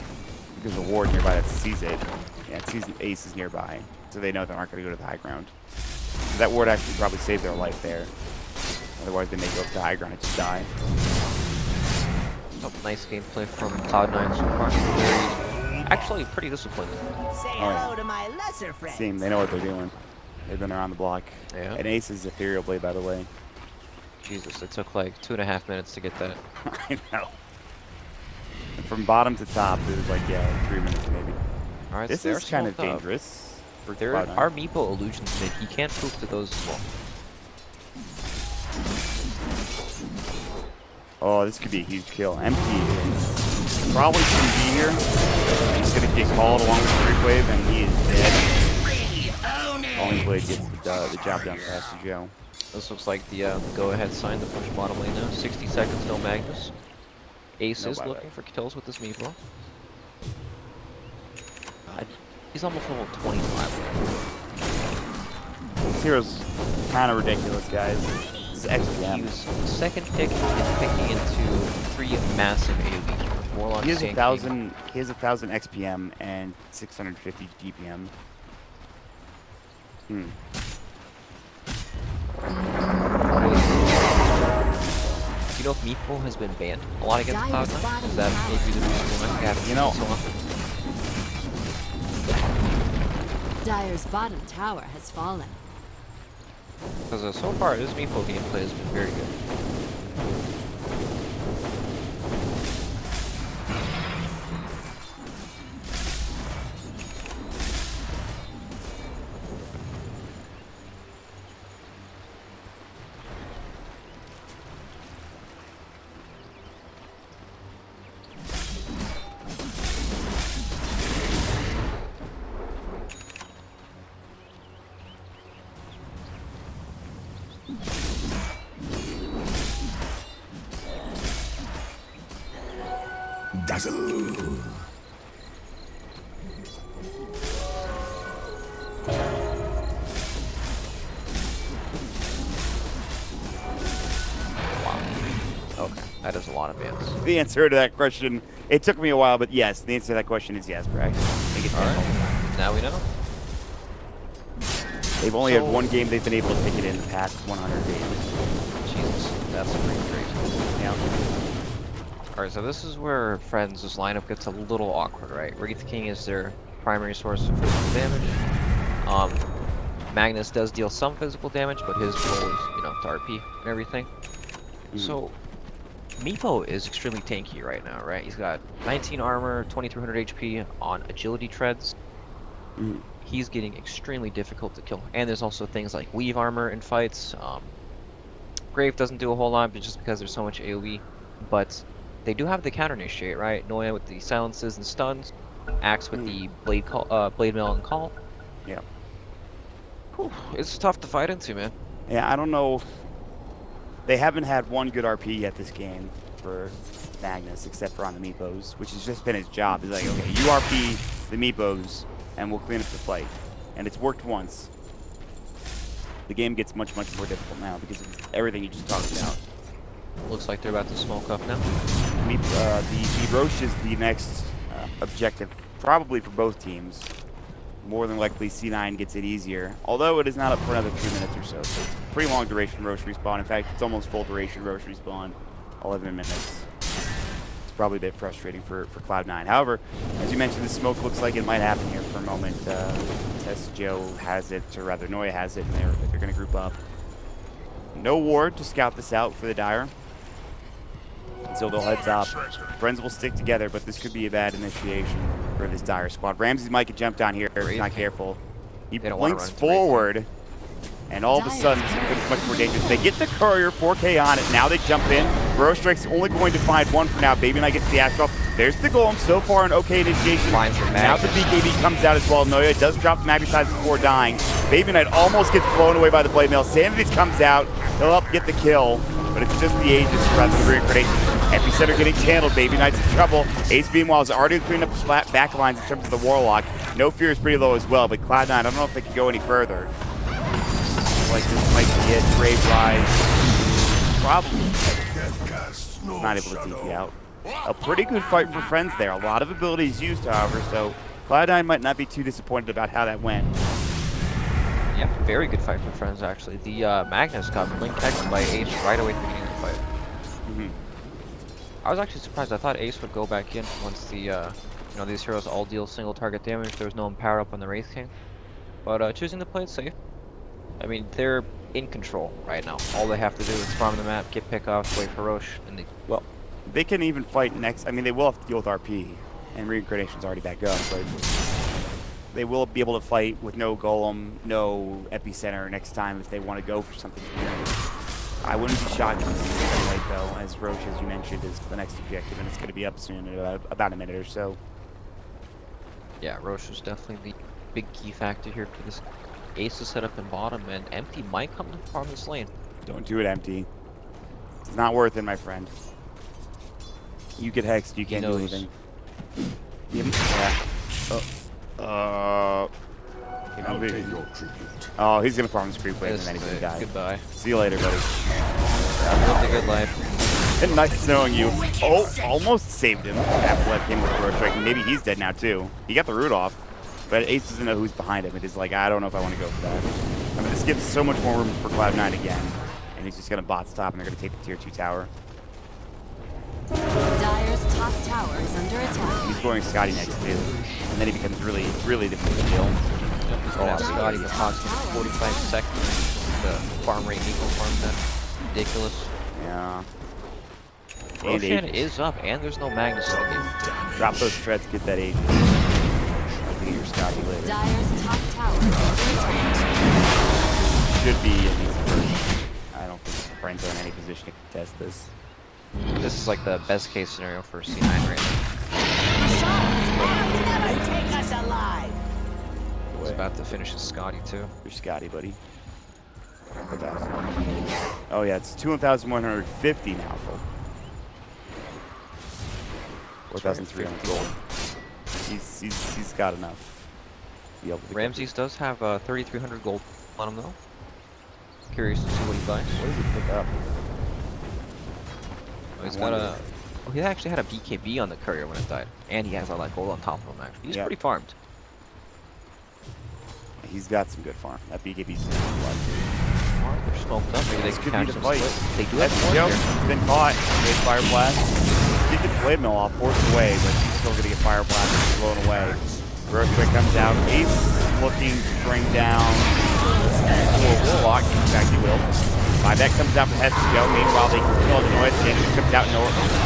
Because the ward nearby that sees it. Yeah, it sees Ace is nearby. So they know they're not going to go to the high ground. So that ward actually probably saved their life there. Otherwise, they may go up to the high ground and just die. Oh, nice gameplay from Cloud9 so far. Very, actually, pretty disciplined. Say hello to my lesser friends. Team, they know what they're doing. They've been around the block. Yeah. And Ace is Ethereal Blade, by the way. Jesus, it took like 2.5 minutes to get that. I know. And from bottom to top, it was like, yeah, 3 minutes maybe. All right, This is kind of dangerous. There are Meepo illusions mid. He can't proof to those as well. Oh, this could be a huge kill. Empty probably shouldn't be here. He's going to get called along with the Freak Wave, and he is dead. Falling Blade gets the job done for us to Joe. This looks like the go-ahead sign to push bottom lane now. 60 seconds, no Magnus. Ace is looking for kills with this Meepo. He's almost level 25. This hero's kind of ridiculous, guys. This is XPM. He was second pick and picking into 3 massive AoE. Warlock, he has 1,000 XPM and 650 GPM. Hmm. You know if Meepo has been banned a lot against Cloud9? Is that maybe the reason why we haven't seen it so often? Dyer's bottom tower has fallen. Because so far, this Meepo gameplay has been very good. Dazzle. Okay, that is a lot of bans. The answer to that question, it took me a while, but yes, the answer to that question is yes, Brax. I think it's Alright, now we know. They've only had one game they've been able to pick it in the past 100 games. Jesus, that's pretty crazy. Yeah. Alright, so this is where Friends' lineup gets a little awkward, right? Wraith King is their primary source of physical damage. Magnus does deal some physical damage, but his role is, you know, to RP and everything. So, Meepo is extremely tanky right now, right? He's got 19 armor, 2300 HP on agility treads. He's getting extremely difficult to kill. And there's also things like weave armor in fights. Grave doesn't do a whole lot, but just because there's so much AoE. But they do have the counter initiate, right? Noya with the silences and stuns. Axe with the blade mail and call. Yeah. Whew, it's tough to fight into, man. Yeah, I don't know. They haven't had one good RP yet this game for Magnus, except for on the Meepos, which has just been his job. He's like, okay, you RP the Meepos, and we'll clean up the fight. And it's worked once. The game gets much, much more difficult now because of everything you just talked about. Looks like they're about to smoke up now. the Roche is the next objective, probably for both teams. More than likely, C9 gets it easier, although it is not up for another 3 minutes or so. So it's pretty long duration Roche respawn. In fact, it's almost full duration Roche respawn, 11 minutes. It's probably a bit frustrating for Cloud9. However, as you mentioned, the smoke looks like it might happen here for a moment. Joe has it, or rather Noya has it, and they're going to group up. No ward to scout this out for the Dire. So they'll heads up. Friends will stick together, but this could be a bad initiation for this Dire squad. Ramses might get jumped down here if he's not careful. He blinks forward, and all of a sudden, it's much more dangerous. They get the courier, 4K on it. Now they jump in. Strike's only going to find one for now. Baby Knight gets the Astral. There's the Golem. So far, an okay initiation. Now the BKB comes out as well. Noya does drop the Magnetize before dying. Baby Knight almost gets blown away by the Blade Mail. Sanity comes out. He'll help get the kill, but it's just the Aegis rather than the reincarnation. Epicenter getting channeled. Baby Knight's in trouble. Ace Meanwhile is already cleaning up flat back lines in terms of the Warlock. No Fear is pretty low as well, but Cloud9, I don't know if they can go any further. Like this might be it. Brave Rise. Probably not able to TP out. A pretty good fight for Friends there. A lot of abilities used, however, so Cloud9 might not be too disappointed about how that went. Yeah, very good fight for Friends, actually. The Magnus got blink X by Ace right away at the beginning of the fight. I was actually surprised. I thought Ace would go back in once the, you know, these heroes all deal single target damage. There was no power up on the Wraith King. But choosing to play it safe. I mean, they're in control right now. All they have to do is farm the map, get pickoffs, wait for Roche, and well, they can even fight next. I mean, they will have to deal with RP, and Reincarnation's already back up, but they will be able to fight with no Golem, no Epicenter next time if they want to go for something. I wouldn't be shocked if this is late, though, as Roche, as you mentioned, is the next objective, and it's going to be up soon in about a minute or so. Yeah, Roche is definitely the big key factor here for this. Ace is set up in bottom, and Empty might come to farm this lane. Don't do it, Empty. It's not worth it, my friend. You get hexed, you can't do anything. Yeah. Oh, he's gonna farm this creep wave and then he's gonna die. Goodbye. See you later, buddy. Lived a good life. And nice knowing you. Oh, almost saved him. Half-left came with Roche Strike. Maybe he's dead now too. He got the root off, but Ace doesn't know who's behind him. It is like, I don't know if I want to go for that. I mean, this gives so much more room for Cloud9 again, and he's just gonna bot stop, and they're gonna take the tier 2 tower. Dire's top tower is under attack. He's going Scotty next too, and then he becomes really, really difficult to kill. Scotty approximately 45 seconds. The farm rate equal farm that. Ridiculous. Yeah. Roshan is up, and there's no Magnus in the game. Drop those treads, get that Aegis. I'll be your Scotty later. Dire's top tower is under attack. Should be an easy first. I don't think Friends are in any position to contest this. This is like the best case scenario for C9 right now. Never take us alive. He's about to finish his Scotty too. You're Scotty, buddy. 4,000. Oh yeah, it's 2,150 now, folks. 4,300 gold. He's got enough. Ramses does have 3,300 gold on him though. Curious to see what he buys. What does he pick up? Oh, he's got a. Oh, he actually had a BKB on the courier when it died, and he has all that gold on top of him. Actually, he's pretty farmed. He's got some good farm. That BKB's They're smoked up. Maybe they can catch some split. They do have one. He's been caught. Great Fire Blast. He did the Blade Mill off, forced away, but he's still going to get Fire Blast and blown away. Roshwick comes out. Ace looking to bring down Warlock. In fact, he will. Buyback comes out from Hestia. Meanwhile, they can kill the noise. Sanity comes out.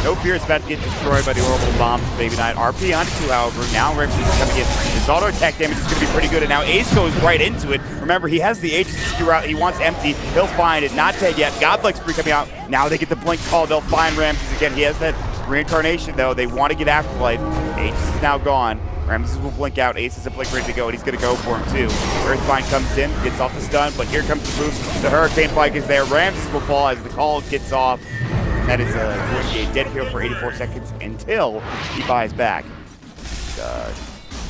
No Fear is about to get destroyed by the Orbital Bombs. Baby Knight. RP onto 2, however. Now Ramses is coming in. His auto attack damage is going to be pretty good. And now Ace goes right into it. Remember, he has the Aegis to skew out. He wants Empty. He'll find it. Not dead yet. Godlike Spree coming out. Now they get the blink call. They'll find Ramses again. He has that reincarnation, though. They want to get Afterlife. Aegis is now gone. Ramses will blink out. Ace is a blink ready to go, and he's going to go for him too. Earthbind comes in, gets off the stun, but here comes the boost. The Hurricane Spike is there. Ramses will fall as the call gets off. That is going to be a dead hero for 84 seconds until he buys back.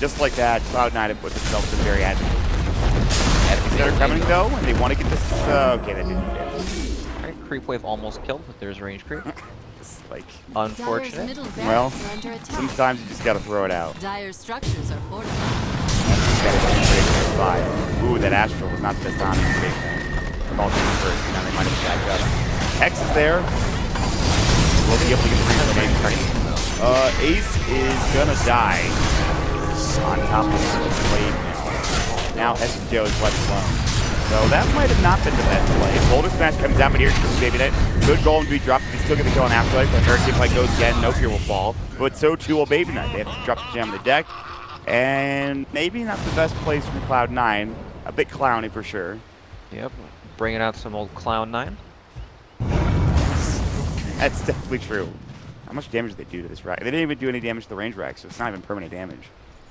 Just like that, Cloud9 have put themselves in very advantageous. Enemies that are coming though, and they want to get this. Okay, that didn't do damage. Alright, creep wave almost killed, but there's range creep. is. Like, Dyer's Unfortunate. middle well, barracks are under attack. sometimes you just gotta throw it out. Dyer's structures are fortified. Ooh, that Astral was not the best on big thing. Called him first, now they might have backed up. X is there. We'll be able to get the free grenade. Ace is gonna die on top of the blade now. Now SJO is left alone. So that might have not been the best play. Boulder Smash comes out, but here's Baby Net. Good goal to be dropped, but he's still gonna kill on Afterlife. The Hurricane Fight goes again, no fear will fall. But so too will Baby Net. They have to drop the gem on the deck. And maybe not the best place from Cloud9. A bit clowny for sure. Yep, bringing out some old Cloud9. That's definitely true. How much damage did they do to this rack? They didn't even do any damage to the range rack, so it's not even permanent damage.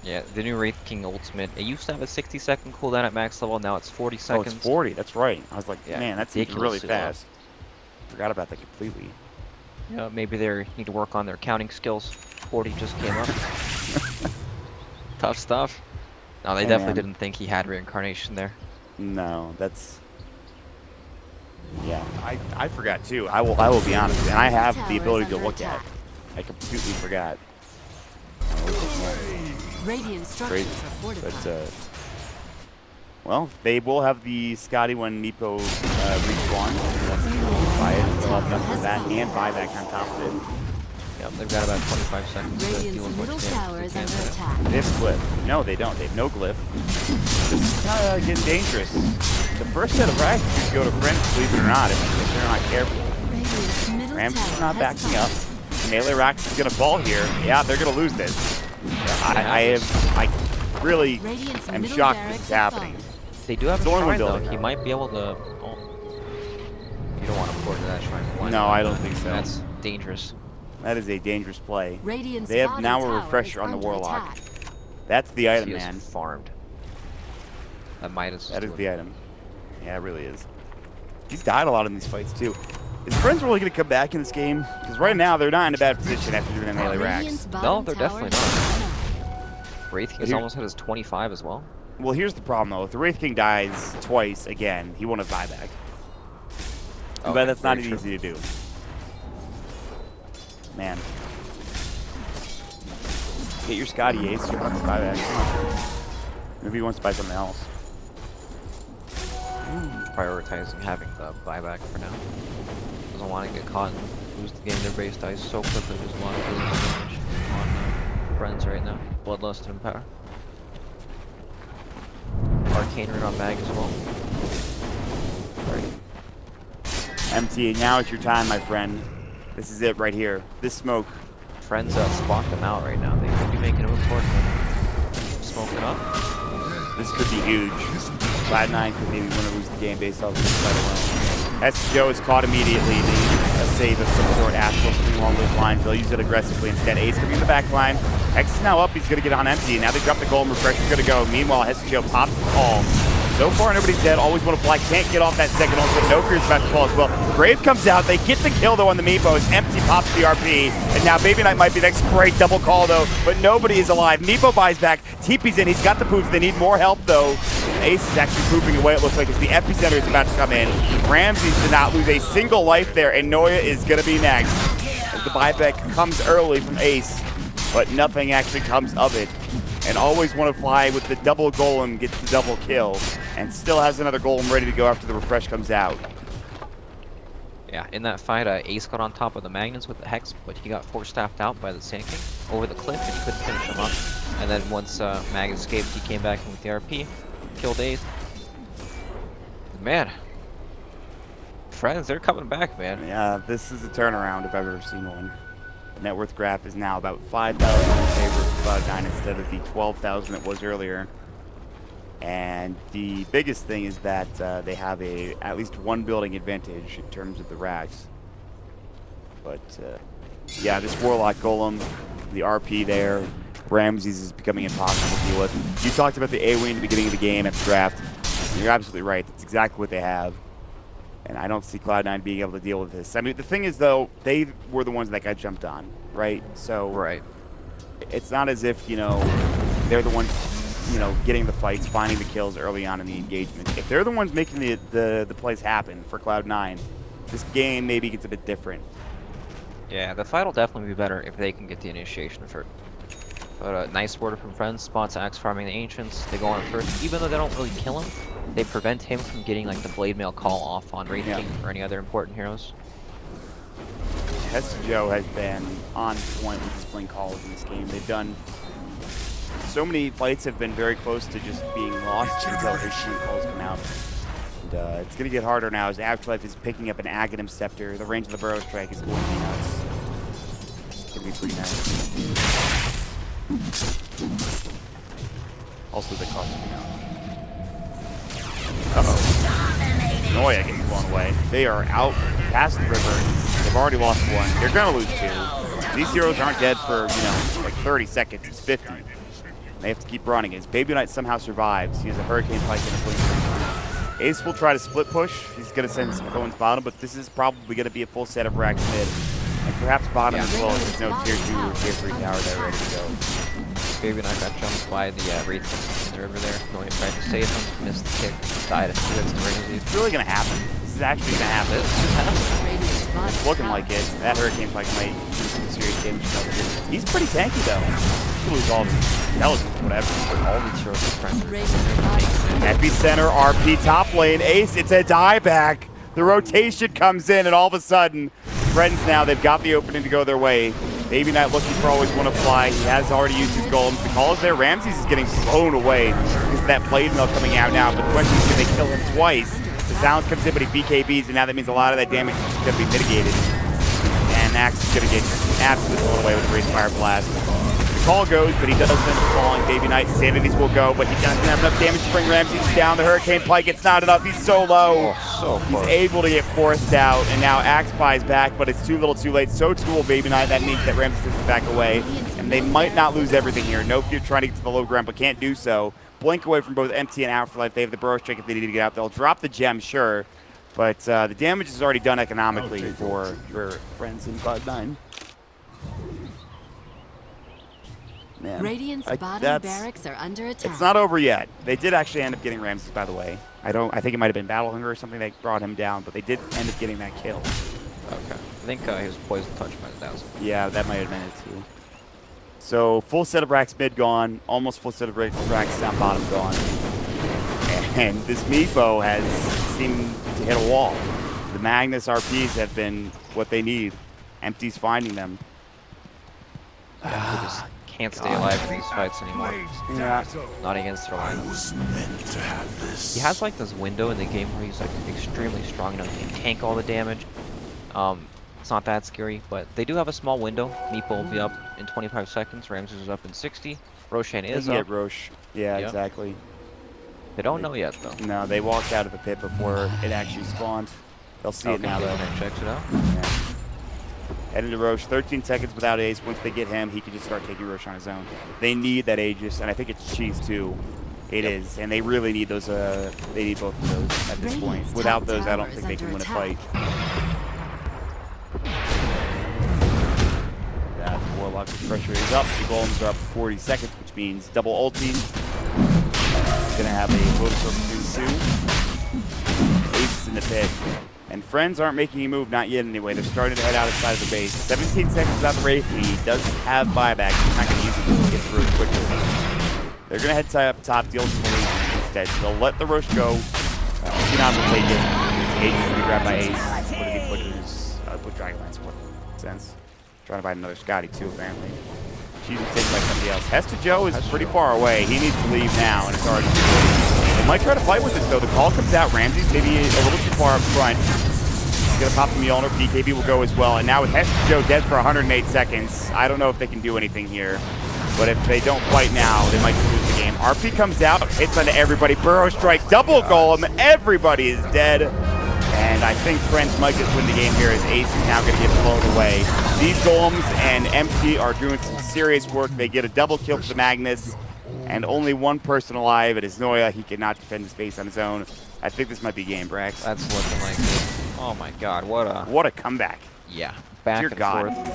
Yeah, the new Wraith King ultimate. It used to have a 60-second cooldown at max level. Now it's 40 seconds. Oh, it's 40. That's right. I was like, Yeah, man, that seems really ridiculously low. fast. Forgot about that completely. Yeah, maybe they need to work on their counting skills. 40 just came up. Tough stuff. No, they Hey, definitely man. didn't think he had reincarnation there. No, that's... Yeah, I forgot too. I will be honest, and I have the ability to look at. I completely forgot. Radiant structures Crazy. are fortified. But well, they will have the Scotty when Meepo respawn. Buy it. They'll have enough for that and buyback on top of it. Yep, they've got about 25 seconds to deal Radiant's with middle much tower damage is they under can. attack. They have glyph. No, they don't. They have no glyph. This is kind of getting dangerous. The first set of racks go to Prince, believe it or not, if they're not careful. Radiant's middle Rams is tower not has backing up. fallen. Melee Rocks is going to fall here. Yeah, they're going to lose this. I really Radiant's am middle shocked barracks this is have happening. fallen. They do have It's a the only one shrine though. building He now. might be able to. Oh. You don't want to port to that shrine. Why No, not? I don't think so. That's dangerous. That is a dangerous play. Radiant's They have bottom now a tower refresher is on the under Warlock. attack. That's the item, He is man. farmed. That Midas. That is the item. Yeah, it really is. He's died a lot in these fights, too. Is Friends really going to come back in this game? Because right now, they're not in a bad position after doing the melee Radiant's racks. bottom No, they're tower definitely has not. fallen. Wraith King But here- almost had his 25 as well. Well, here's the problem, though. If the Wraith King dies twice again, he won't have buyback. But Okay, that's not very true. easy to do. Man. Get your Scotty Ace, you don't have to buy back. Maybe he wants to buy something else. Prioritizing having the buyback for now. Doesn't want to get caught and lose the game. Their base dies so quickly. There's a lot of damage on Friends right now. Bloodlust and Power. Arcane Ring on Mag as well. Right. MT, now it's your time, my friend. This is it right here. This smoke. Friends spot them out right now. They could be making a report smoking up. This could be huge. Cloud9 could maybe win or lose the game based off of this fight alone. SJO is caught immediately. They need a save of some sort. Astral something along those lines. They'll use it aggressively instead. Ace coming in the back line. X is now up. He's going to get on empty. Now they drop the goal and Refresher's going to go. Meanwhile, SJO pops the call. So far, nobody's dead. Always want to fly. Can't get off that second ult, but no fear's about to fall as well. Brave comes out. They get the kill, though, on the Meepos. Empty pops the RP. And now Baby Knight might be the next great double call, though. But nobody is alive. Meepo buys back. TP's in. He's got the poops. They need more help, though. Ace is actually pooping away, it looks like, as the epicenter is about to come in. Ramses did not lose a single life there, and Noya is going to be next. As the buyback comes early from Ace, but nothing actually comes of it. And always want to fly with the double golem, gets the double kill, and still has another golem ready to go after the refresh comes out. Yeah, in that fight, Ace got on top of the Magnus with the Hex, but he got force-staffed out by the Sand King over the cliff, and he couldn't finish him up. And then once Mag escaped, he came back in with the RP, killed Ace. Man, Friends, they're coming back, man. Yeah, this is a turnaround if I've ever seen one. Net worth graph is now about 5,000 in favor of Cloud9 instead of the 12,000 it was earlier. And the biggest thing is that they have at least one building advantage in terms of the racks. But yeah, this Warlock Golem, the RP there, Ramses is becoming impossible to deal with. You talked about the A-Wing at the beginning of the game at the draft. You're absolutely right. That's exactly what they have. And I don't see Cloud9 being able to deal with this. I mean, the thing is, though, they were the ones that got jumped on, right? So Right. it's not as if, you know, they're the ones, you know, getting the fights, finding the kills early on in the engagement. If they're the ones making the plays happen for Cloud9, this game maybe gets a bit different. Yeah, the fight will definitely be better if they can get the initiation first. But nice word from friends, spots Axe farming the Ancients, they go on first. Even though they don't really kill him, they prevent him from getting like the Blade Mail call off on Wraith King or any other important heroes. Joe has been on point with his blink calls in this game. They've done so many fights have been very close to just being lost until his blink calls come out. And it's going to get harder now as Afterlife is picking up an Aghanim Scepter. The range of the Burrow Strike is going to be nuts. It's going to be pretty nice. Also the cost of Uh-oh. Noya getting blown away. They are out past the river. They've already lost one. They're going to lose two. These heroes aren't dead for, like 30 seconds. It's 50. They have to keep running. As Baby Knight somehow survives, he has a Hurricane Pike and a Blink. Ace will try to split push. He's going to send some Cohen's bottom, but this is probably going to be a full set of racks mid. And perhaps bottom as well, there's no tier 2 or tier 3 tower there ready to go. Baby Knight got jumped by the Wraith in the river there. Going to try to save him, missed the kick, died as soon as the ring. It's really going to happen. This is actually going to happen. It's looking like it. That Hurricane Pike might do some serious damage to other heroes. He's pretty tanky though. He lose all of his intelligence, whatever. All these heroes are trying to Epicenter, RP top lane. Ace, it's a dieback. The rotation comes in, and all of a sudden, Friends now, they've got the opening to go their way. Baby Knight looking for always want to fly. He has already used his golems. The call is there. Ramses is getting blown away because of that Blade Mail coming out now. But the question is, can they kill him twice? The silence comes in, but he BKBs, and now that means a lot of that damage is going to be mitigated. And Axe is going to get absolutely blown away with the Raise Fire Blast. The call goes, but he does end up falling. Baby Knight Sanities will go, but he doesn't have enough damage to bring Ramses down. The Hurricane Pike, it's not enough. He's so low. He's able to get forced out, and now Axe buys back, but it's too little too late. So too will Baby Knight. That means that Ramses is back away, and they might not lose everything here. No fear trying to get to the low ground, but can't do so. Blink away from both MT and Afterlife. They have the Burrow Strike if they need to get out. They'll drop the gem, sure, but the damage is already done economically for Friends in Cloud9. Man, Radiant's bottom barracks are under attack. It's not over yet. They did actually end up getting Ramses, by the way. I think it might have been Battle Hunger or something that brought him down, but they did end up getting that kill. Okay. I think he was poison touched by the Dazzle. Yeah, that might have been it too. So full set of racks mid gone, almost full set of racks down bottom gone. And this Meepo has seemed to hit a wall. The Magnus RPs have been what they need. Empty's finding them. They just can't stay alive in these fights anymore. Yeah. Not against their line. He has like this window in the game where he's like extremely strong enough to tank all the damage. It's not that scary, but they do have a small window. Meepo will be up in 25 seconds. Ramses is up in 60. Roshan is up. Roche. Yeah, yep. Exactly. They don't know yet, though. No, they walked out of the pit before it actually spawned. They'll see it now, though. Checks it out. Yeah. Heading to Roche, 13 seconds without Ace. Once they get him, he can just start taking Roche on his own. They need that Aegis, and I think it's Cheese too. It is, and they really need those. They need both of those at this point. Without those, I don't think they can win a fight. That Warlock's pressure is up. The golems are up for 40 seconds, which means double ulti. Gonna have a Lotus soon too. Ace is in the pit. And Friends aren't making a move, not yet anyway. They're starting to head outside of the base. 17 seconds without the Wraith. He does have buyback. He's not going to use it to get through quickly. They're going to head up top, deal with the Legion instead. So they'll let the Roche go. Xenon will take it. Ace is going to be grabbed by Ace. What did he put in his Dragonlance for? Sense. Trying to buy another Scotty too, apparently. She's taken by somebody else. Hesta Joe is pretty far away. He needs to leave now, and it's already too late. They might try to fight with this, though. The call comes out. Ramses maybe a little too far up front. He's going to pop the Mjolnir. BKB will go as well. And now with Hesta Joe dead for 108 seconds, I don't know if they can do anything here. But if they don't fight now, they might lose the game. RP comes out, hits onto everybody. Burrow Strike, double golem. Everybody is dead. And I think Friends might just win the game here as Ace is now going to get blown away. These golems and MT are doing some serious work. They get a double kill for the Magnus. And only one person alive. It is Noya. He cannot defend the space on his own. I think this might be game, Brax. That's looking like it. Oh my god, what a comeback. Yeah, back Dear and God. forth.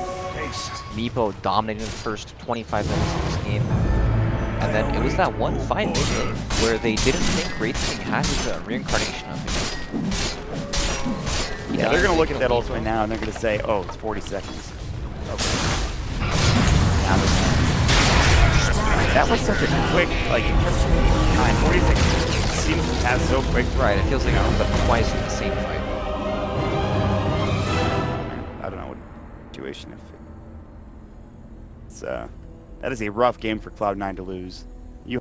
Meepo dominated the first 25 minutes of this game. And then it was that one fight where they didn't think Wraith King had his reincarnation of him. Yeah, they're going to look at that ultimate now and they're going to say, oh, it's 40 seconds. Down to 10. That was such a quick, like, in terms of time, 46 seems to pass so quick. Right, it feels like it comes up twice in the same fight. I don't know what situation if it's that is a rough game for Cloud9 to lose. You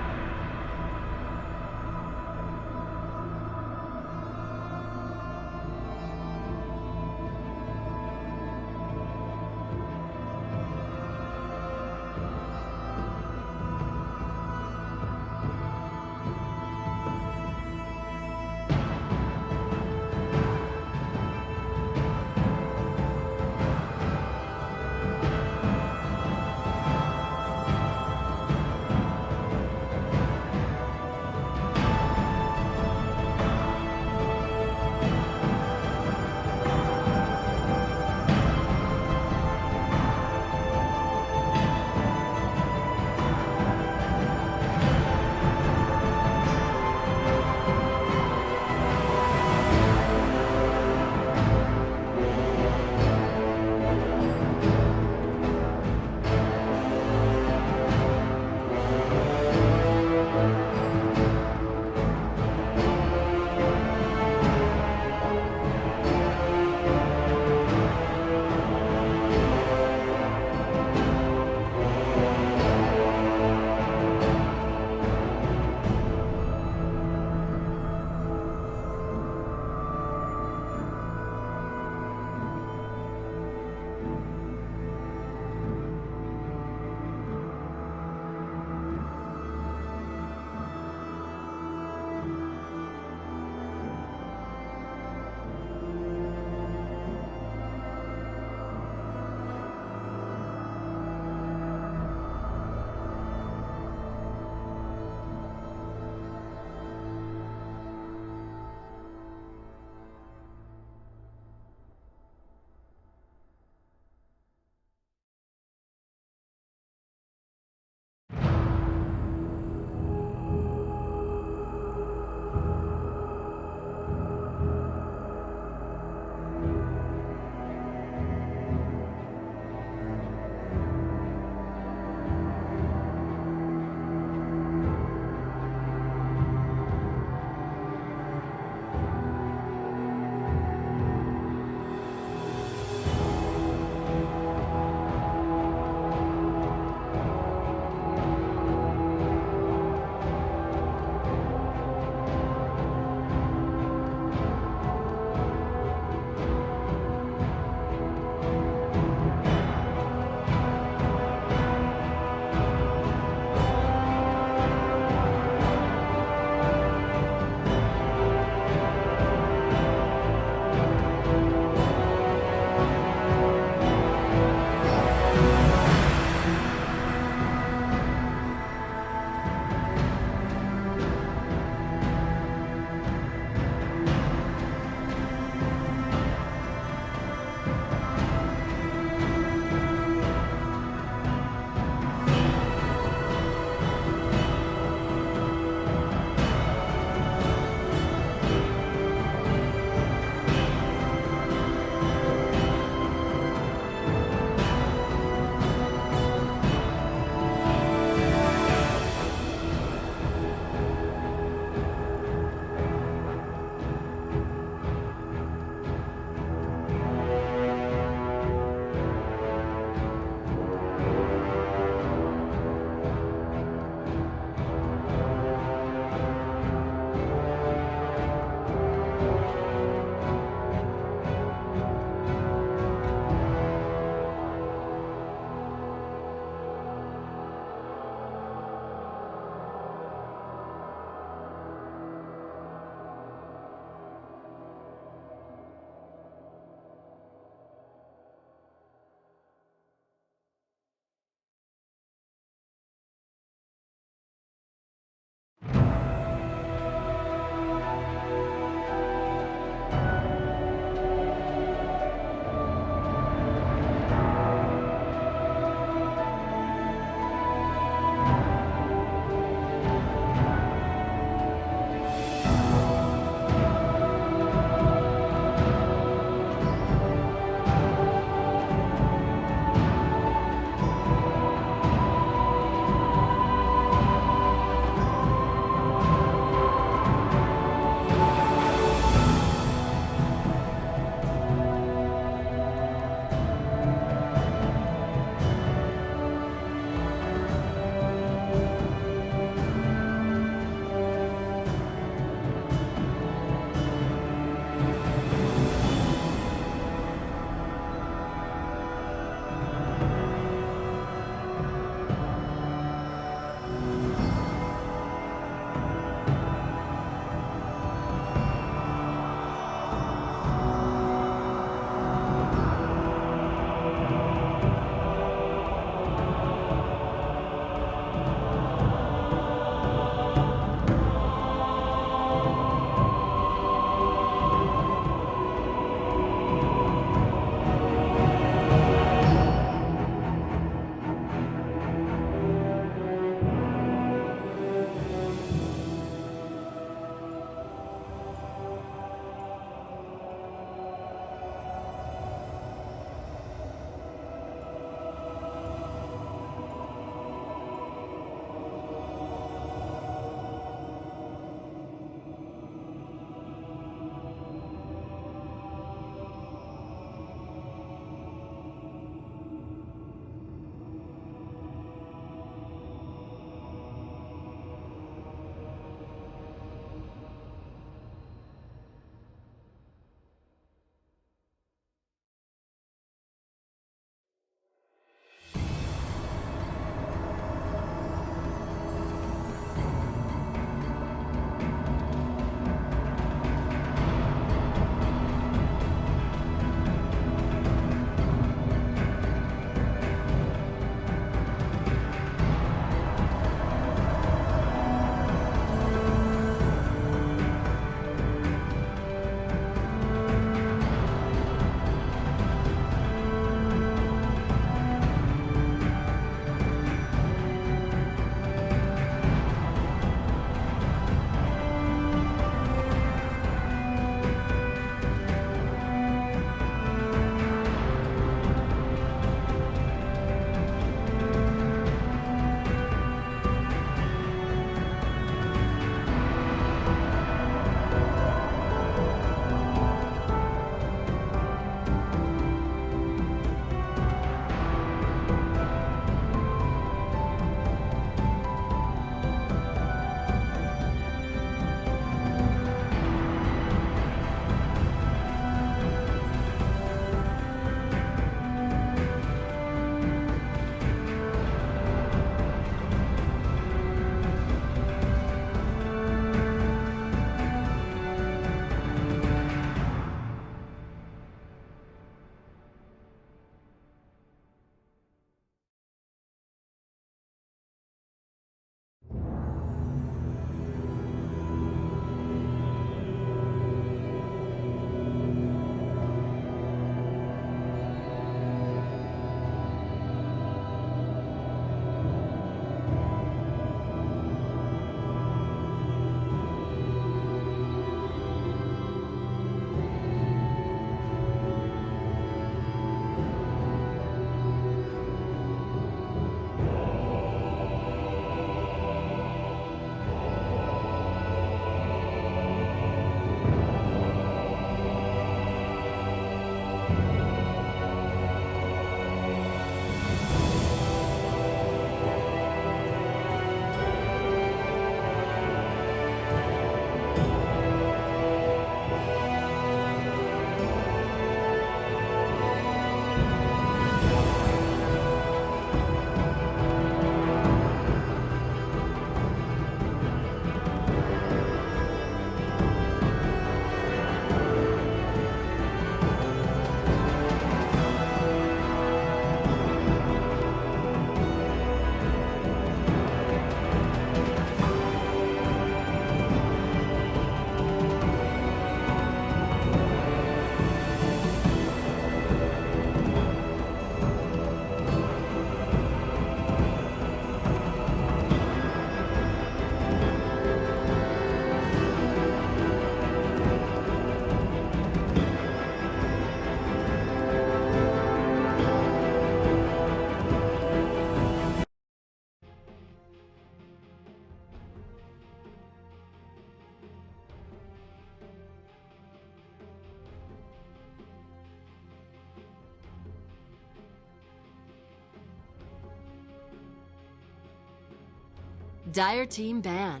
Dire team ban.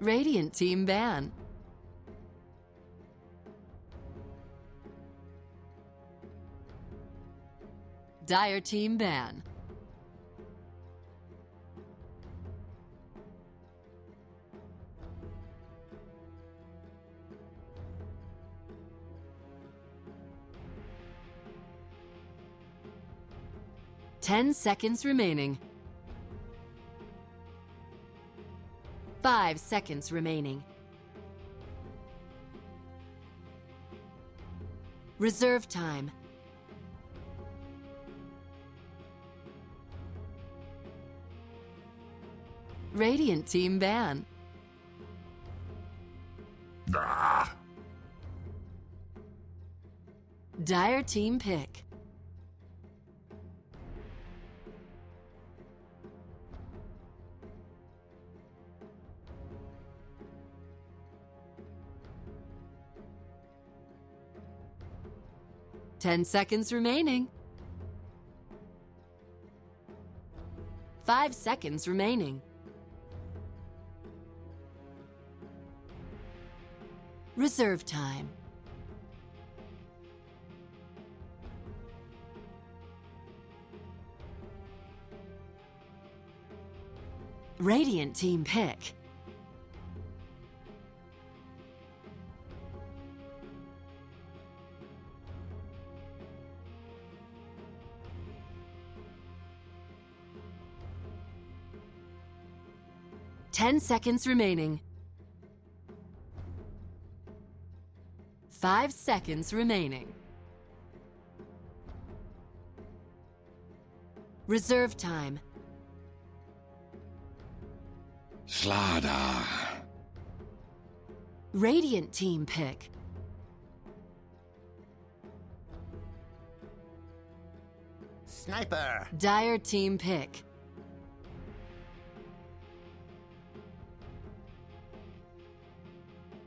Radiant team ban. Dire team ban. Ten seconds remaining. 5 seconds remaining. Reserve time. Radiant team ban. Ah. Dire team pick. Ten seconds remaining. 5 seconds remaining. Reserve time. Radiant team pick. Ten seconds remaining. 5 seconds remaining. Reserve time. Slada. Radiant team pick. Sniper. Dire team pick.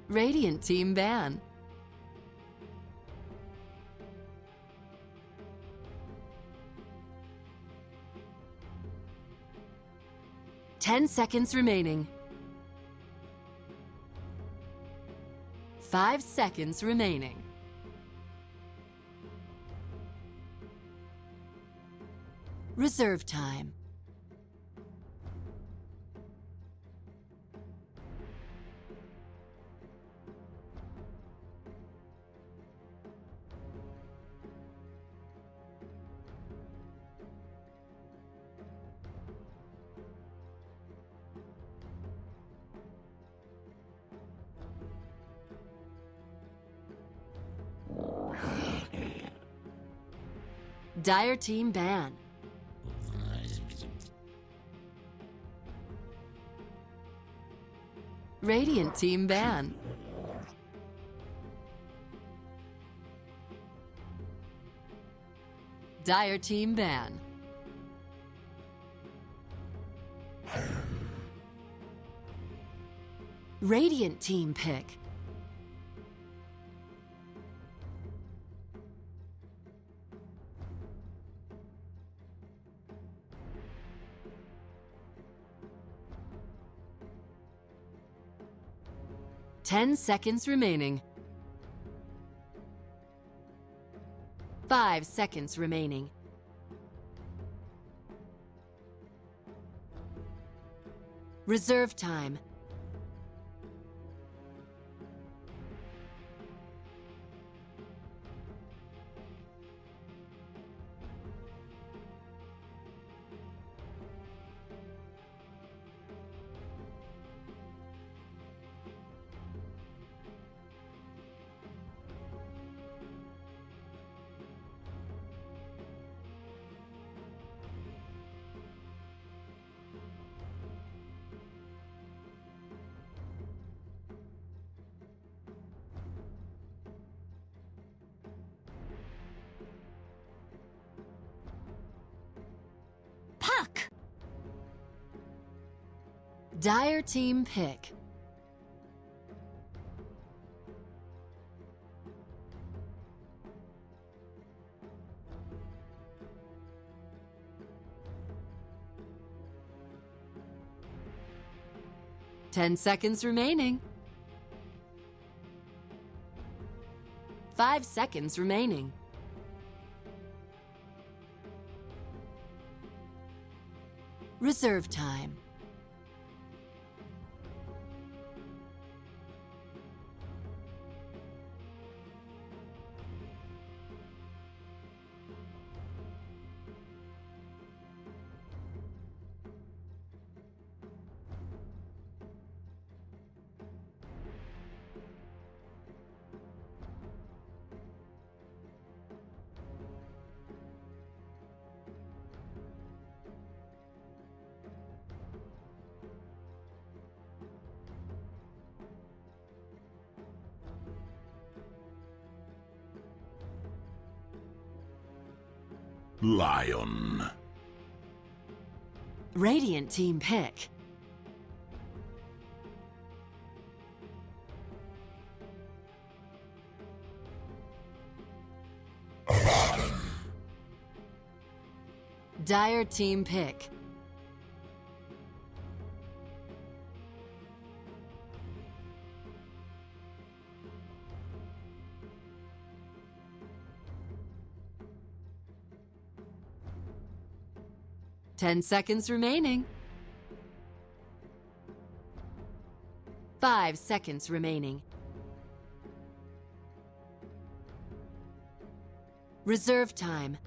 Radiant team ban. Ten seconds remaining. 5 seconds remaining. Reserve time. Dire team ban. Radiant team ban. Dire team ban. Radiant team pick. Ten seconds remaining. 5 seconds remaining. Reserve time. Dire team pick. 10 seconds remaining. 5 seconds remaining. Reserve time. Lion. Radiant team pick. Dire team pick. Ten seconds remaining. 5 seconds remaining. Reserve time.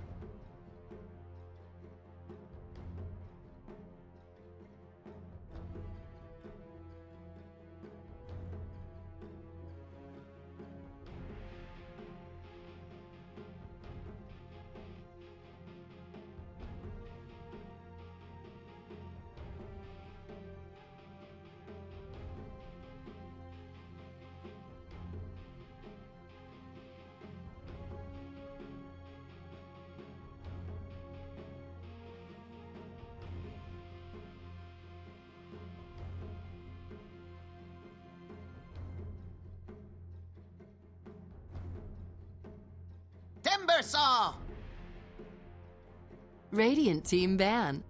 Timber saw! Radiant team ban.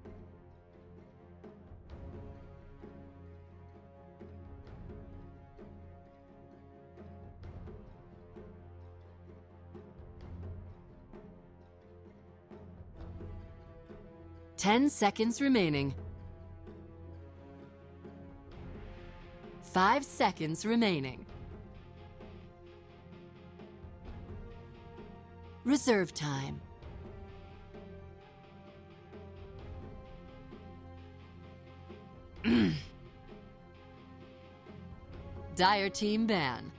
Ten seconds remaining. 5 seconds remaining. Reserve time. Dire team ban.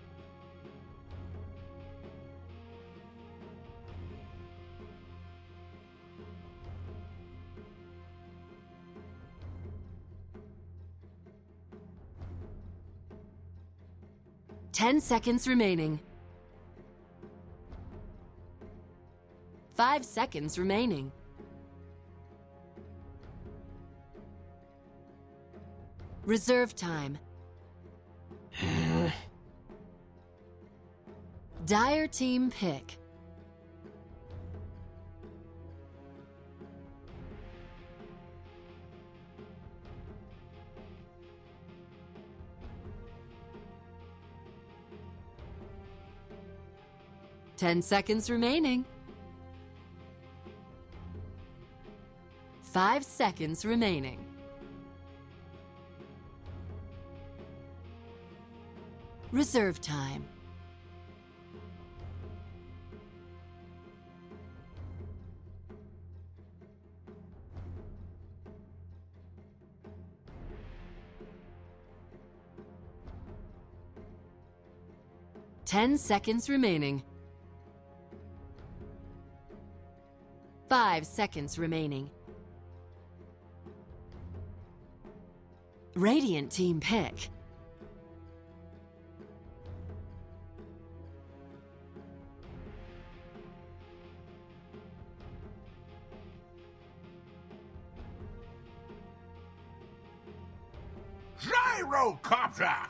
Ten seconds remaining. 5 seconds remaining. Reserve time. Dire team pick. Ten seconds remaining. 5 seconds remaining. Reserve time. Ten seconds remaining. 5 seconds remaining. Radiant team pick. Gyrocopter!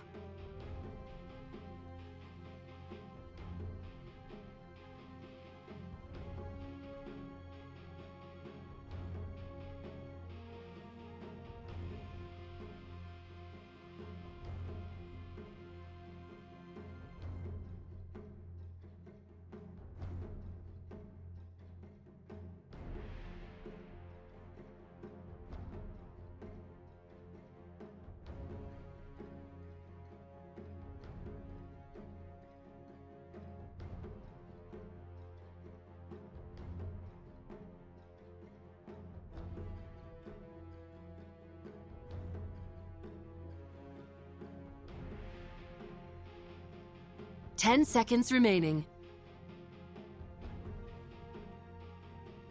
10 seconds remaining.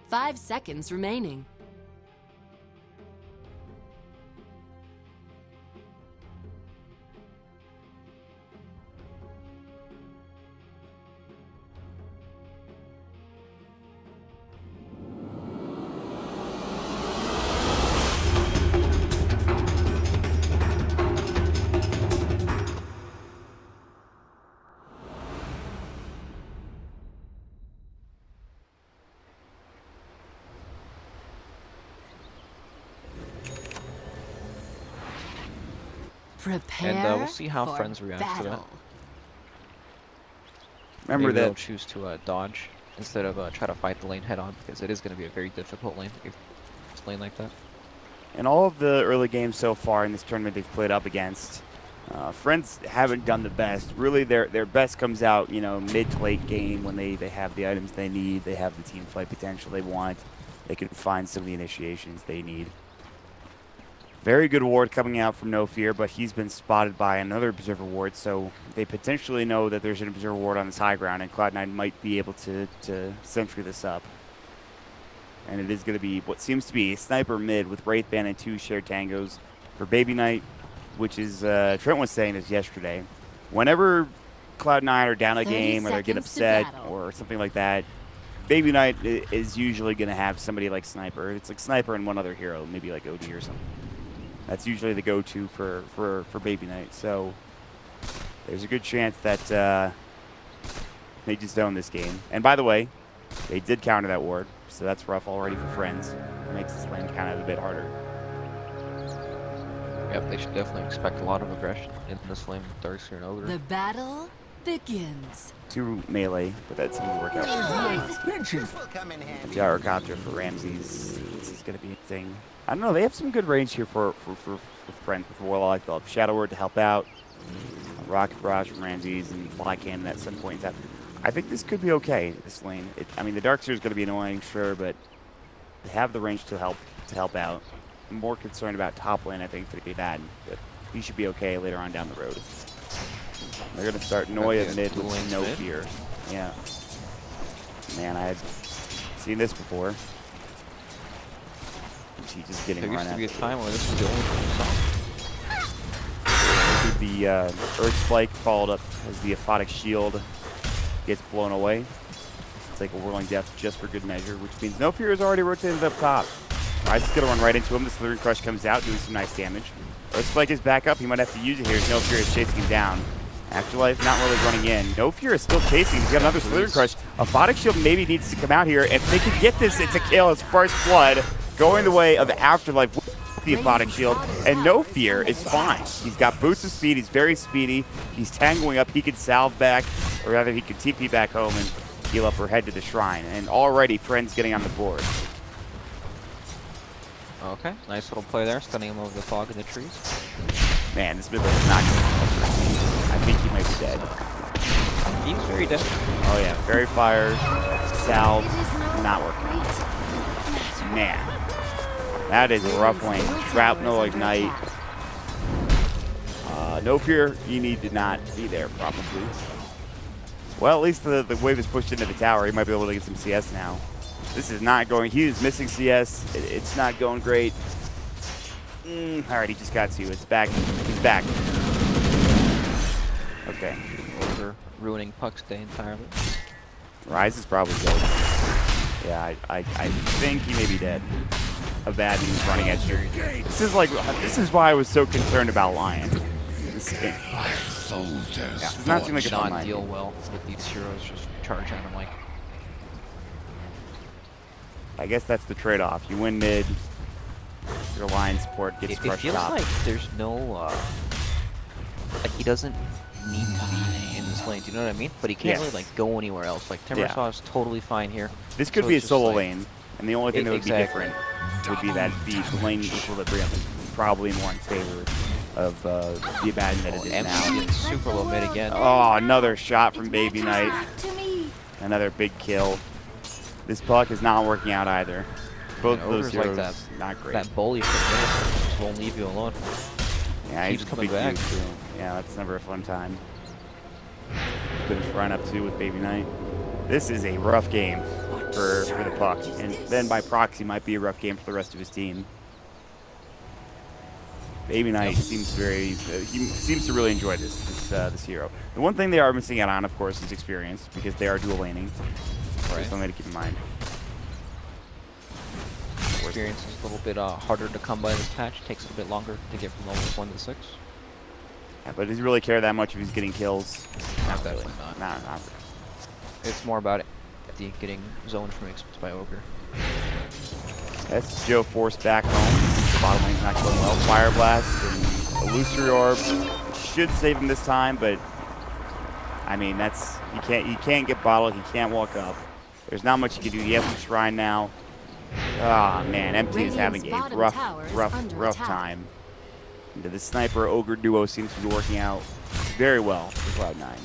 5 seconds remaining. Prepare And we'll see how for friends react to that. battle. Remember Maybe that they'll choose to dodge instead of try to fight the lane head on, because it is going to be a very difficult lane if it's lane like that. in all of the early games so far in this tournament they've played up against, Friends haven't done the best. Really, their best comes out, you know, mid to late game when they have the items they need, they have the team fight potential they want, they can find some of the initiations they need. Very good ward coming out from No Fear, but he's been spotted by another Observer ward, so they potentially know that there's an Observer ward on this high ground, and Cloud9 might be able to sentry this up. And it is going to be what seems to be a sniper mid with Wraithband and 2 shared tangos for Baby Knight, which is, Trent was saying this yesterday. Whenever Cloud9 are down a 30 game or they get seconds to upset battle. or something like that, Baby Knight is usually going to have somebody like Sniper. It's like Sniper and one other hero, maybe like OD or something. That's usually the go-to for Baby Knight. So there's a good chance that they just own this game. And by the way, they did counter that ward, so that's rough already for Friends. It makes this lane kind of a bit harder. Yep, they should definitely expect a lot of aggression in this lane with Darkseer and Ogre. The battle begins. 2 melee, but that seems to work out. This will come in handy. Gyrocopter for Ramses. This is going to be a thing. I don't know. They have some good range here for Friends with Warlock. They'll have Shadow Word to help out. Rocket Barrage from Ramses and Fly Cannon at some point in time. I think this could be okay, this lane. I mean, the Darkseer is going to be annoying, sure, but they have the range to help out. I'm more concerned about top lane, I think, for the bad. But he should be okay later on down the road. They're going to start Noya mid with No Fear. Yeah. Man, I've seen this before. She just getting There run used to at. be a time where this was the only thing we The saw. Earth Spike followed up as the Aphotic Shield gets blown away. It's like a Whirling Death just for good measure, which means No Fear is already rotated up top. Rise is going to run right into him. The Slithering Crush comes out, doing some nice damage. Earth Spike is back up. He might have to use it here as No Fear is chasing him down. Afterlife not really running in. No Fear is still chasing. He's got another Slithering Crush. Aphotic Shield maybe needs to come out here. If they can get this, it's a kill. It's first blood going the way of Afterlife with the Aphotic Shield. And No Fear is fine. He's got boots of speed. He's very speedy. He's tangling up. He could salve back, or rather he could TP back home and heal up or head to the shrine. And already Friends getting on the board. Okay, nice little play there, stunning him over the fog in the trees. Man, this mid lane is not going to I think he might be dead. He's very dead. Oh yeah, Fairy Fire, Salve, not working out. Man, that is a rough lane. Shrapnel, Ignite. No Fear, you need to not be there probably. Well, at least the wave is pushed into the tower. He might be able to get some CS now. This is not going. He is missing CS. It's not going great. All right, he just got to. It's back. He's back. Okay. Over ruining Puck's day entirely. Rise is probably dead. Yeah, I think he may be dead. A bad news running at you. This is why I was so concerned about Lion. This game. Yeah, does not seem like a fun Not line. deal well with these heroes just charging him like. I guess that's the trade-off. You win mid, your line support gets It crushed feels top. like there's no like he doesn't need to be in this lane. Do you know what I mean? But he can't really like go anywhere else. Like Timbersaw is totally fine here. This could So be a it's just solo like- lane, and the only thing that would be different would be that the lane equilibrium is probably more in favor of the abandon that it is MC now. gets super low mid again. Oh, another shot from Baby Knight. Another big kill. This Puck is not working out either. Both of those Ogre's like heroes, that. not great. That bully from middle just won't leave you alone. Yeah, keeps he's coming big back. dude, too. Yeah, that's never a fun time. gonna run up to with Baby Knight. This is a rough game for the puck, and then by proxy might be a rough game for the rest of his team. Baby Knight seems he seems to really enjoy this hero. The one thing they are missing out on, of course, is experience, because they are dual laning. Right. Something to keep in mind. Experience is a little bit harder to come by this patch. Takes a bit longer to get from levels 1 to 6. Yeah, but does he really care that much if he's getting kills? Not definitely not. Not really. It's more about getting zoned from exposed by Ogre. That's Joe forced back home. The bottom lane's not going well. Fire Blast and Illusory Orb should save him this time, but I mean he can't get bottled, he can't walk up. There's not much he can do. He has to shrine now. Ah man, MT is having a rough time. The sniper Ogre duo seems to be working out very well for Cloud9.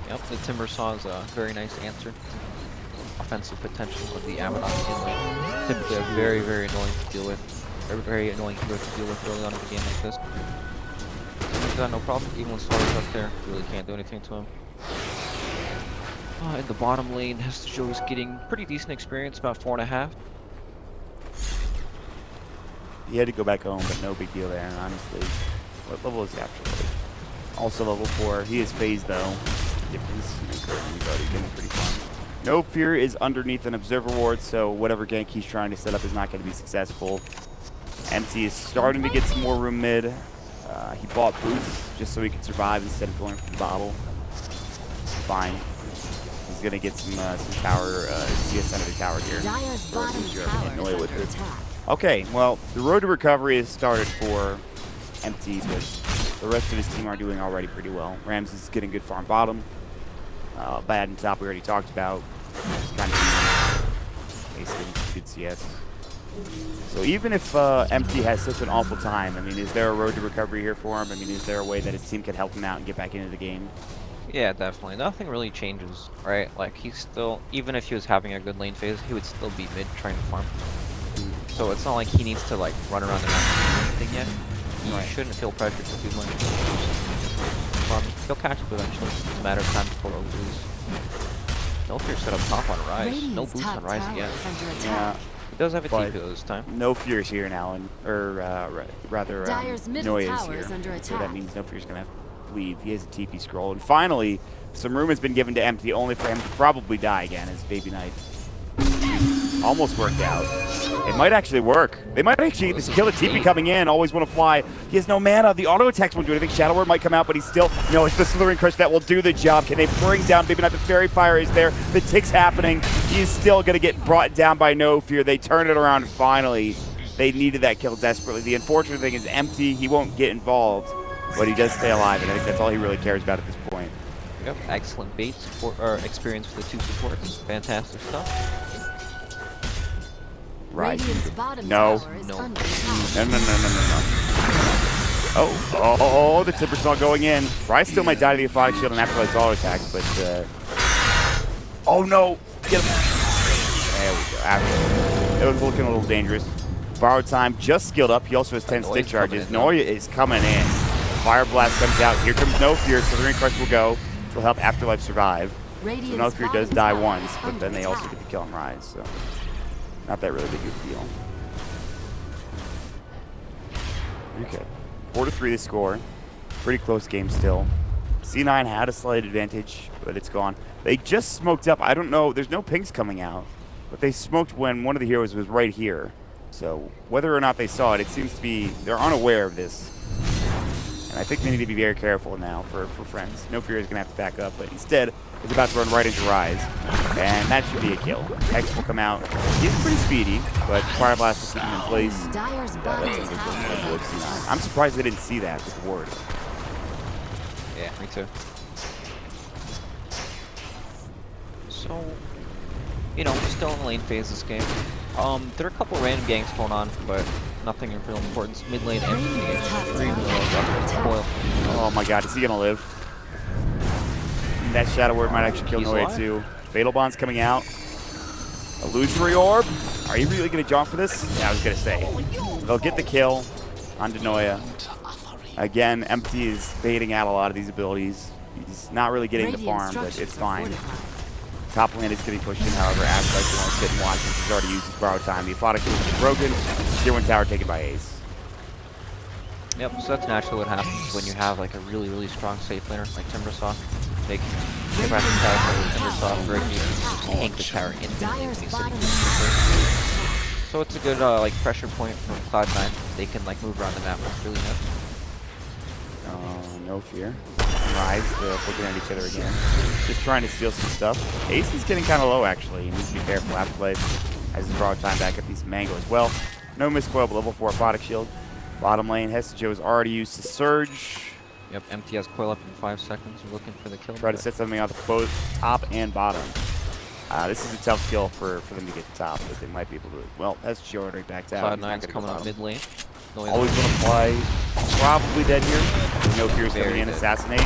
Yep, the Timber Saw is a very nice answer. Offensive potential of the Abaddon in lane. Typically a very, very annoying to deal with. Very annoying hero to deal with early on in a game like this. He's got no problem, even with Slaughter's up there. Really can't do anything to him. In the bottom lane, Joe is getting pretty decent experience, about 4.5. He had to go back home, but no big deal there, honestly. What level is he after? Also level 4. He is phased though. Difference getting pretty fun. No Fear is underneath an Observer Ward, so whatever gank he's trying to set up is not going to be successful. MC is starting to get some more room mid. He bought boots just so he could survive instead of going for the bottle. Fine. He's going to get some tower, CS under the tower here. Okay, well, the road to recovery has started for MT, but the rest of his team are doing already pretty well. Rams is getting good farm bottom. Bad and top we already talked about. Just kind of basically good CS. So even if MT has such an awful time, I mean, is there a road to recovery here for him? I mean, is there a way that his team can help him out and get back into the game? Yeah, definitely. Nothing really changes, right? Like, he's still, even if he was having a good lane phase, he would still be mid trying to farm. So it's not like he needs to, like, run around the map and do anything yet. He shouldn't feel pressure to do much. He'll catch up eventually. It's a matter of time before Ogre's. No Fear set up top on Rise. No boost on Rise yet. Yeah. He does have a TP this time. No Fear's here now, and rather Noya is here. So that means No Fear's gonna have to leave. He has a TP scroll, and finally, some room has been given to MT, only for him to probably die again as Baby Knight. Almost worked out. It might actually work. They might actually just kill the TP coming in. Always want to fly. He has no mana. The auto attacks won't do anything. Shadow Word might come out, but he's still... No, it's the Slithering Crush that will do the job. Can they bring down Baby Knight? The Fairy Fire is there. The tick's happening. He's still going to get brought down by No Fear. They turn it around finally. They needed that kill desperately. The unfortunate thing is MT. He won't get involved, but he does stay alive, and I think that's all he really cares about at this point. Yep, excellent bait support, or experience for the 2 supports. Fantastic stuff. Right. No. Oh, the Timber Saw going in. Rise still might die to the Aphotic Shield and Afterlight's auto attacks, but oh no! Get him. There we go. After. It was looking a little dangerous. Borrowed Time just skilled up. He also has 10 stick charges. Noya is coming in. Fire Blast comes out. Here comes No Fear. Slithering Crush will go. Which will help Afterlife survive. So No Fear does die once, but then they also get to kill him Rise. So not that really big of a deal. Okay. 4-3 the score. Pretty close game still. C9 had a slight advantage, but it's gone. They just smoked up. I don't know. There's no pings coming out, but they smoked when one of the heroes was right here. So whether or not they saw it, it seems to be they're unaware of this. And I think they need to be very careful now for friends. No Fear is going to have to back up, but instead is about to run right into Rise. And that should be a kill. X will come out. He's pretty speedy, but Fire Blast will keep him in place. I'm surprised they didn't see that with the ward. Yeah, me too. So, you know, still in the lane phase this game. There are a couple random ganks going on, but nothing of real importance. Mid lane and oh my god, is he gonna live? That Shadow Word might actually kill Noya too. Fatal Bond's coming out. Illusory Orb. Are you really gonna jump for this? Yeah, I was gonna say. They'll get the kill on Noya. Again, MT is baiting out a lot of these abilities. He's not really getting the Radiant farm, but it's structures are fine. fortified. Top lane is getting pushed in, however, Aspect won't sit and watch since he's already used his borrowed time. The Aphotic Shield is broken. Tier 1 tower taken by Ace. Yep, so that's naturally what happens when you have like a really, really strong safe laner like Timbersaw. They can take out the tower for Timbersaw, break you, and tank the tower instantly when he's sitting first. So it's a good like pressure point from Cloud9. They can like move around the map really nice. No fear. Rise, they're looking at each other again. Just trying to steal some stuff. Ace is getting kind of low, actually. He needs to be careful. Afterplay has his borrowed time back up. Needs some mango as well. No miscoil, but level 4 Aphotic Shield. Bottom lane, Hestejo is already used to Surge. Yep, MT has coil up in 5 seconds. We're looking for the kill. Try to set something out both top and bottom. This is a tough skill for them to get to top, but they might be able to. Well, Hestejo already backed out. Cloud9's coming out mid lane. Always going to fly. Probably dead here. No fears coming in. Assassinate.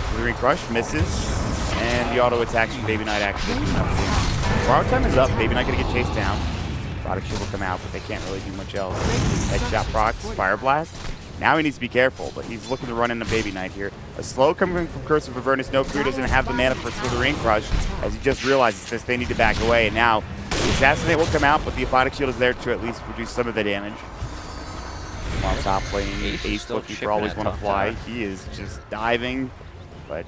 Slithering Crush misses. And the auto attacks from Baby Knight actually do nothing. Borrowed time is up. Baby Knight going to get chased down. Product Shield will come out, but they can't really do much else. Headshot procs. Fire Blast. Now he needs to be careful, but he's looking to run into Baby Knight here. A slow coming from Curse of Avernus. No fear doesn't have the mana for Slithering Crush as he just realizes this. They need to back away. And now the Assassinate will come out, but the Aphotic Shield is there to at least reduce some of the damage. On top lane, Ace looking for always want to fly. He is just diving, but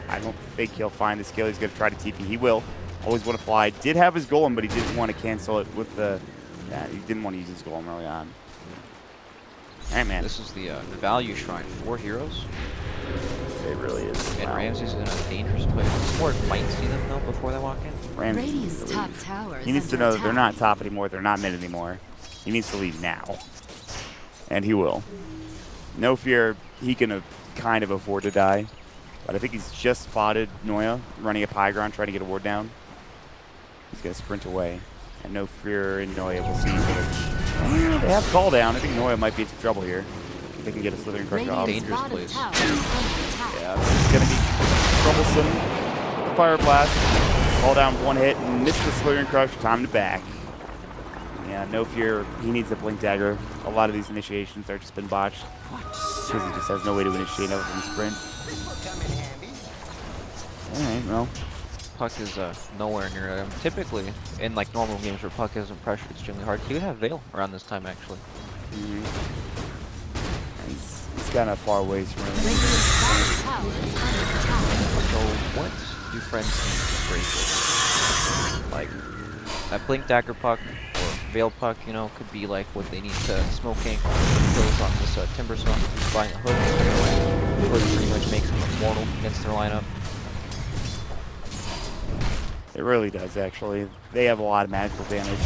I don't think he'll find the skill. He's going to try to TP. He will. Always want to fly. Did have his golem, but he didn't want to cancel it with the. Yeah, he didn't want to use his golem early on. All right, man. This is the value shrine. 4 heroes. It really is. And Ramsey's in a dangerous place. Horde might see them though before they walk in. Radiant's top tower. He needs to know that they're not top anymore. They're not mid anymore. He needs to leave now. And he will. No fear, he can kind of afford to die. But I think he's just spotted Noya running up high ground, trying to get a ward down. He's going to sprint away. And no fear in Noya will see each other. They have call down. I think Noya might be in some trouble here. If they can get a Slithering Crush off. Dangerous place. Yeah, this is going to be troublesome. The Fire Blast. Call down 1 hit and miss the Slithering Crush. Time to back. Yeah, no fear. He needs a Blink Dagger. A lot of these initiations are just been botched because he just has no way to initiate other than sprint. Alright, well. Puck is nowhere near him. Typically, in like normal games where Puck isn't pressured extremely hard, he would have Veil around this time actually. He's kind of far away from him. So what do friends need to break it? Like that Blink Dagger Puck or Veil Puck, you know, could be like what they need to smoke ink kills on this Timbersaw, buying a hood. Hood pretty much makes him immortal against their lineup. It really does, actually. They have a lot of magical damage,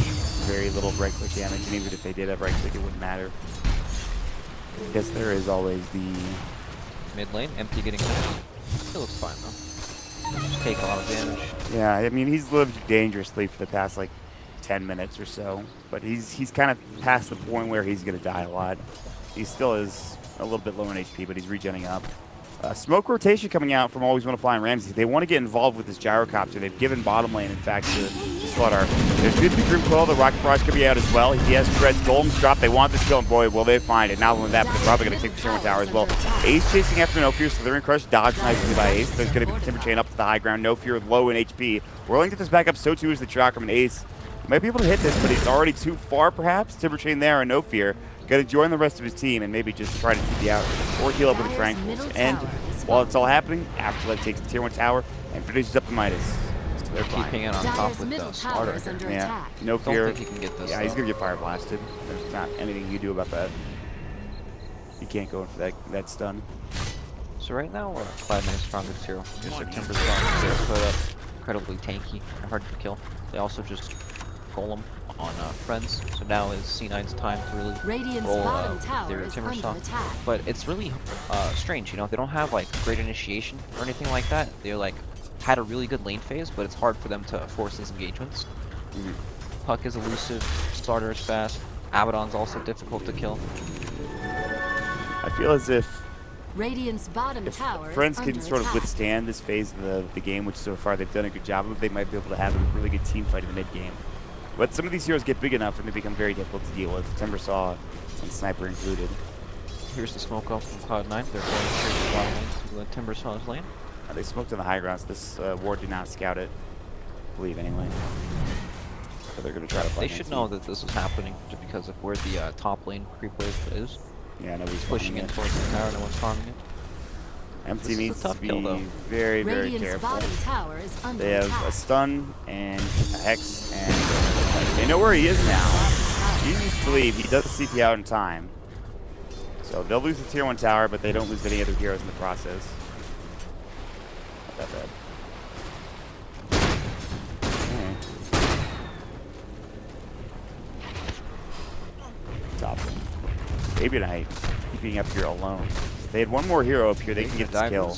very little right-click damage, and even if they did have right-click, it wouldn't matter. I guess there is always the... Mid lane, empty getting hit. It looks fine, though. Just take a lot of damage. Yeah, I mean, he's lived dangerously for the past, like, 10 minutes or so, but he's kind of past the point where he's going to die a lot. He still is a little bit low in HP, but he's regenning up. Smoke rotation coming out from Always Want to Fly and Ramsey. They want to get involved with this gyrocopter. They've given bottom lane, in fact, to Slaughter. There's good to Grim Coil. The Rocket Barrage could be out as well. He has Shred's Golem's drop. They want this kill, and boy, will they find it. Not only that, but they're probably going to take the Tier 1 tower as well. Ace chasing after No Fear. Slithering Crush dodged nicely by Ace. There's going to be the Timber Chain up to the high ground. No Fear low in HP. Whirling to this back up, so too is the Chakram, and Ace might be able to hit this, but he's already too far, perhaps. Timber Chain there, and No Fear. Got to join the rest of his team and maybe just try to TP out or heal up with the Tranquils. And while it's all happening, Afterlife takes the Tier 1 tower and finishes up the Midas. So they're keeping it on top with the Slaughter. Yeah, No Fear. Don't think he can get this. Yeah, he's going to get Fire Blasted. There's not anything you do about that. You can't go in for that stun. So right now, we're Cloud9's strongest hero. Just their Timbersaw. They're put up incredibly tanky and hard to kill. They also just Golem on Friends, so now is C9's time to really roll their Timbersaw. But it's really strange, you know, they don't have like great initiation or anything like that. They're like had a really good lane phase, but it's hard for them to force these engagements. Puck is elusive, Starter is fast, Abaddon's also difficult to kill. I feel as if Radiant's bottom tower Friends can sort of withstand this phase of the game, which so far they've done a good job of, they might be able to have a really good team fight in the mid game. But some of these heroes get big enough and they become very difficult to deal with, Timbersaw and Sniper included. Here's the smoke up from Cloud9. They're going straight to bottom lane to Timbersaw's lane. They smoked on the high ground, so this ward did not scout it. I believe anyway. So they're gonna try to fight. They should know that this is happening just because of where the top lane creep wave is. Yeah, nobody's Pushing in towards the tower, no one's farming it. Empty needs to be kill, very, very Radiant's careful. bottom tower is under They have attack. a stun and a hex, and they know where he is now. He needs to leave. He does CP out in time. So they'll lose the tier 1 tower, but they don't lose any other heroes in the process. Not that bad. Top one. Baby Knight keeping up here alone. If they had one more hero up here, they can get this kill.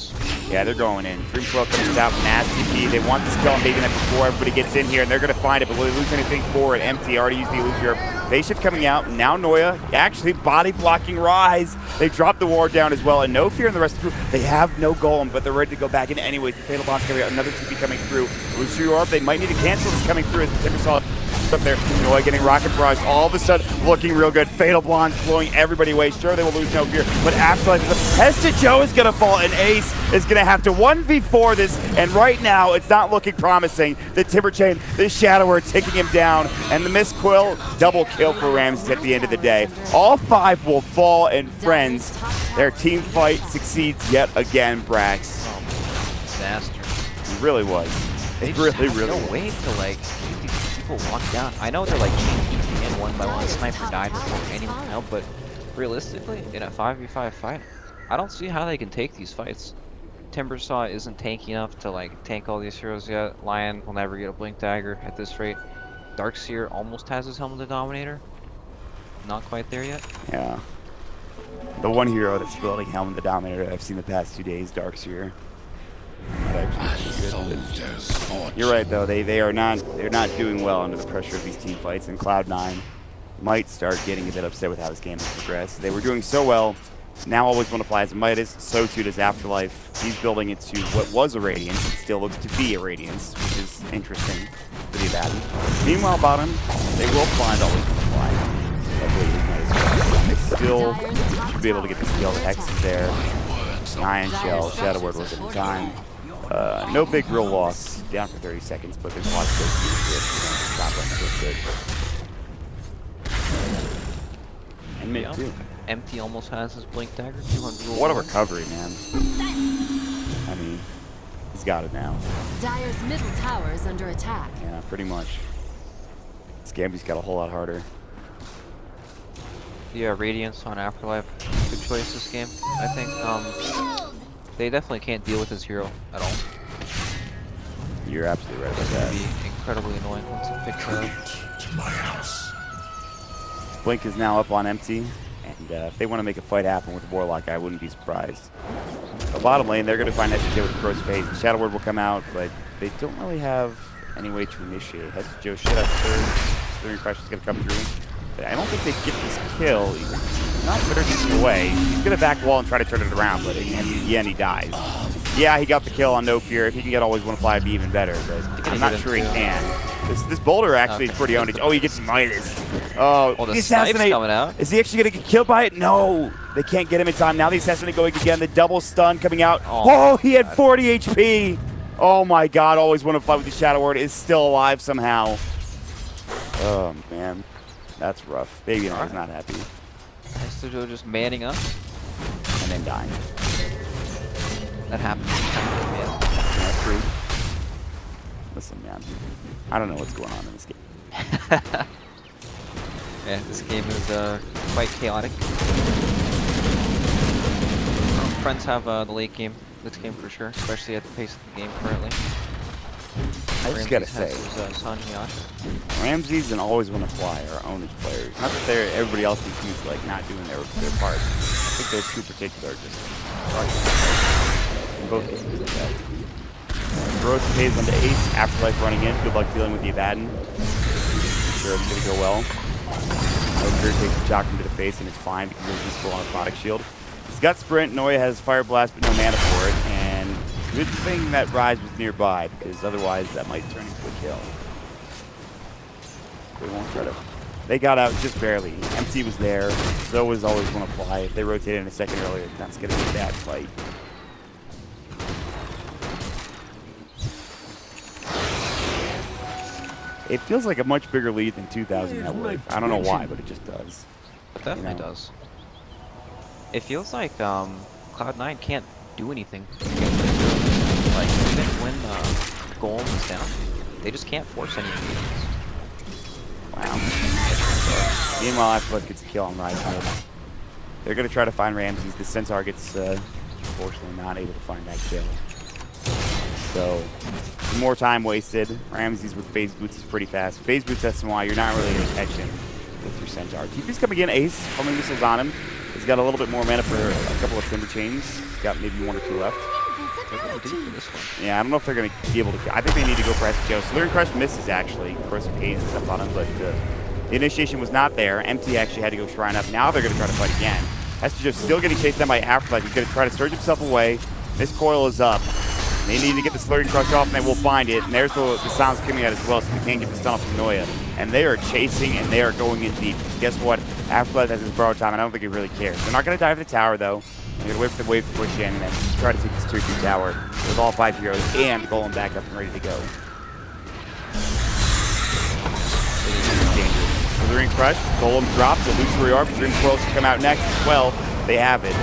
Yeah, they're going in. Dream Coil comes out from Nasty P. They want this kill on Baby Knight before everybody gets in here, and they're going to find it, but will they lose anything for it? Empty already used the illusion. Phase shift coming out. Now Noya actually body blocking Rise. They drop the ward down as well, and no fear in the rest of the group. They have no golem, but they're ready to go back in anyways. The Fatal Boss coming out. Another TP coming through. Lucio Orb, they might need to cancel this coming through as the Timber Saw up there. Noya getting rocket barrage. All of a sudden, looking real good. Fatal Blondes blowing everybody away. Sure, they will lose no fear, but Afterlife is up. Hesta Joe is going to fall, and Ace is going to have to 1v4 this, and right now, it's not looking promising. The Timber Chain, the Shadower taking him down, and the Miss Quill, double kill for Ramses at the end of the day. All 5 will fall, and friends, their team fight succeeds yet again, Brax. Disaster. It really was. It really no was. way to like keep these people locked down. I know they're like keeping in one by one. Sniper died before anyone help, but realistically, in a 5v5 fight, I don't see how they can take these fights. Timbersaw isn't tanky enough to like tank all these heroes yet. Lion will never get a Blink Dagger at this rate. Darkseer almost has his Helm of the Dominator. Not quite there yet. Yeah. The one hero that's building Helm of the Dominator I've seen the past 2 days, Darkseer. You're right though, they're not doing well under the pressure of these team fights, and Cloud9 might start getting a bit upset with how this game has progressed. They were doing so well, now always want to fly as Midas, so too does Afterlife. He's building it to what was a Radiance, it still looks to be a Radiance, which is interesting for the Abaddon. Meanwhile bottom, they will find always want to fly. They still should be able to get the skill. The Hex is there. Iron Shell, Shadow Word was in time. No big real loss, down for 30 seconds, but there's a lot of good stop us. And mid too. Empty almost has his Blink Dagger. 200. What a recovery, man. I mean, he's got it now. Dire's middle tower is under attack. Yeah, pretty much. Scamby's got a whole lot harder. Yeah, Radiance on Afterlife. Good choice this game. I think they definitely can't deal with his hero at all. You're absolutely right about It's gonna that. be incredibly annoying once it picks up. To my house. Blink is now up on Empty, and if they want to make a fight happen with Warlock, I wouldn't be surprised. The bottom lane, they're going to find SJ with the Crow's Phase. Shadow Word will come out, but they don't really have any way to initiate. Hesta Joe should have third. Slithering Crush is going to come through. But I don't think they get this kill. He's not very deep away. He's going to back wall and try to turn it around, but in the end, he dies. Yeah, he got the kill on No Fear. If he can get always 1-5, it'd be even better, but I'm not sure he can. This boulder actually is pretty owned. Oh, he gets Midas. Oh, Oh, the the snipe's assassinate. coming out. Is he actually going to get killed by it? No. They can't get him in time. Now the assassinate going again. The double stun coming out. Oh, he had 40 HP. Oh, my God. Always 1-5 with the Shadow Word. Is still alive somehow. Oh, man. That's rough. Baby Knight is not happy. Hesta Joe just manning up. And then dying. That happens. Yeah. That's true. Listen, man. I don't know what's going on in this game. Yeah, this game is quite chaotic. Friends have the late game, this game for sure, especially at the pace of the game currently. I just gotta say, Ramses and Always Want to Fly are ownage players. Not that everybody else is like not doing their part. I think those two particular are just in both cases like that. Growth pays onto Ace, Afterlife running in. Good luck dealing with the Abaddon. Sure it's gonna go well. Joker takes the shock into the face and it's fine because he's visible on a product shield. He's got Sprint, Noya has Fire Blast but no mana for it, and good thing that Rise was nearby because otherwise that might turn into a kill. They won't try to. They got out just barely. MC was there, so was Always Want to Fly. If they rotated in a second earlier, that's gonna be a bad fight. It feels like a much bigger lead than 2,000 net worth. I don't know why, but it just does. It definitely does. It feels like Cloud9 can't do anything. Like, even when Golem is down, they just can't force anything. Wow. Meanwhile, Afterlife gets a kill on Rise. They're going to try to find Ramses. The Centaur gets, unfortunately, not able to find that kill. So, more time wasted. Ramses with phase boots is pretty fast. Phase boots SMY, you're not really going to catch him with your Centaur. TP's coming in, Ace, homing missiles on him. He's got a little bit more mana for a couple of Timber Chains. He's got maybe 1 or 2 left. Yeah, I don't know if they're going to be able to. I think they need to go for SGO. Slurring Crush misses, actually. Of course, Haze is up on him, but the initiation was not there. MT actually had to go Shrine up. Now they're going to try to fight again. SGO still getting chased down by Afterlife. He's going to try to surge himself away. This coil is up. They need to get the Slurring Crush off, and they will find it. And there's the sounds coming out as well, so they can't get the stun off from Noya. And they are chasing, and they are going in deep. Guess what? Afterlife has his borrowed time, and I don't think he really cares. They're not going to dive the tower, though. They're going to wait for the wave to push in and then try to take this 2-2 tower with all 5 heroes and Golem back up and ready to go. Dangerous. Slithering Crush, Golem drops, Illusory Orb, Dream Coils come out next as well. They have it.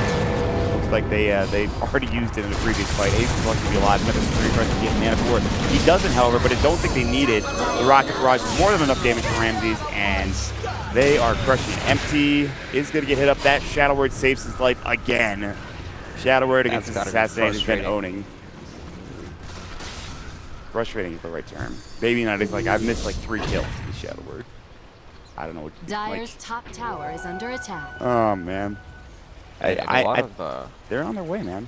Looks like they've already used it in the previous fight. Ace is lucky to be alive. Another Slithering Crush to get mana for it. He doesn't, however, but I don't think they need it. The Rocket Barrage is more than enough damage for Ramses, and they are crushing it. MT is going to get hit up. That Shadow Word saves his life again. Shadow Word against his assassinate has been owning. Frustrating is the right term. Baby Knight is like, I've missed like 3 kills to the Shadow Word. I don't know what to do. Dire's top tower is under attack. Oh, man. They're on their way, man.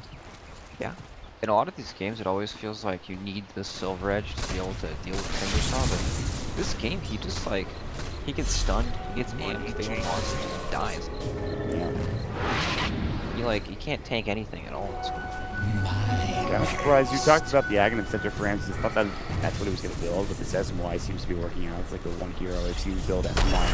Yeah. In a lot of these games, it always feels like you need the Silver Edge to be able to deal with Timbersaw, but this game, he just like, he gets stunned, he gets amped, they don't want and just dies. Yeah. He can't tank anything at all. It's Kind of surprised. You talked about the Aghanim Center for Ramses. Thought that's what he was going to build, but this SMY seems to be working out. It's like the one hero I've seen build SMY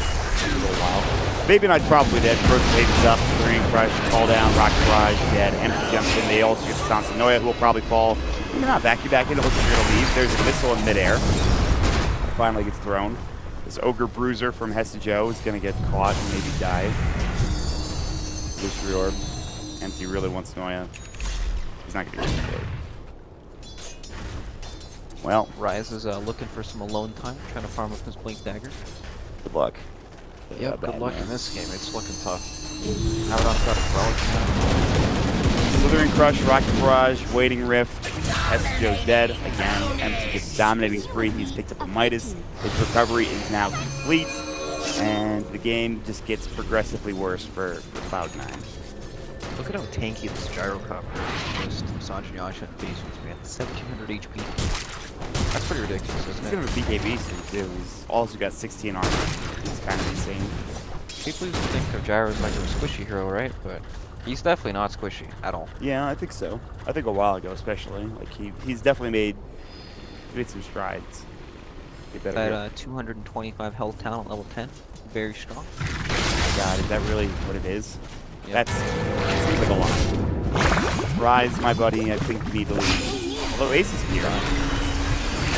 in a little while. Baby Knight's probably dead. First Page is up. Slurring Crush, Call Down, Rocket Barrage, dead. Empty jumps in. They also get the Sansa Noya, who will probably fall. Maybe not vacuum back in. It looks like they're going to leave. There's a missile in midair. Finally gets thrown. This Ogre Bruiser from Hesta Joe is going to get caught and maybe die. Illusory Orb. Empty really wants Noya. He's not going to get it. Well, Rise is looking for some alone time, trying to farm up his Blink Dagger. Good luck. Yep, good luck in this game. It's looking tough. Abaddon's got a Relic now. Slithering Crush, Rocket Barrage, Waiting Rift. Joe's dead. Again, MC gets dominating spree. He's picked up a Midas. His recovery is now complete. And the game just gets progressively worse for Cloud9. Look at how tanky this Gyrocopter is. Just Sanjay Yasha and Phase Boots, man. 1700 HP. That's pretty ridiculous, isn't He's it? got a BKB soon, too. He's also got 16 armor. He's kind of insane. People used to think of Gyro as like a squishy hero, right? But he's definitely not squishy at all. Yeah, I think so. I think a while ago, especially. Like he's definitely made some strides. That 225 health talent level 10. Very strong. Oh my god, is that really what it is? Yep. That seems like a lot. Rise, my buddy, I think you need to leave. Although Ace is here.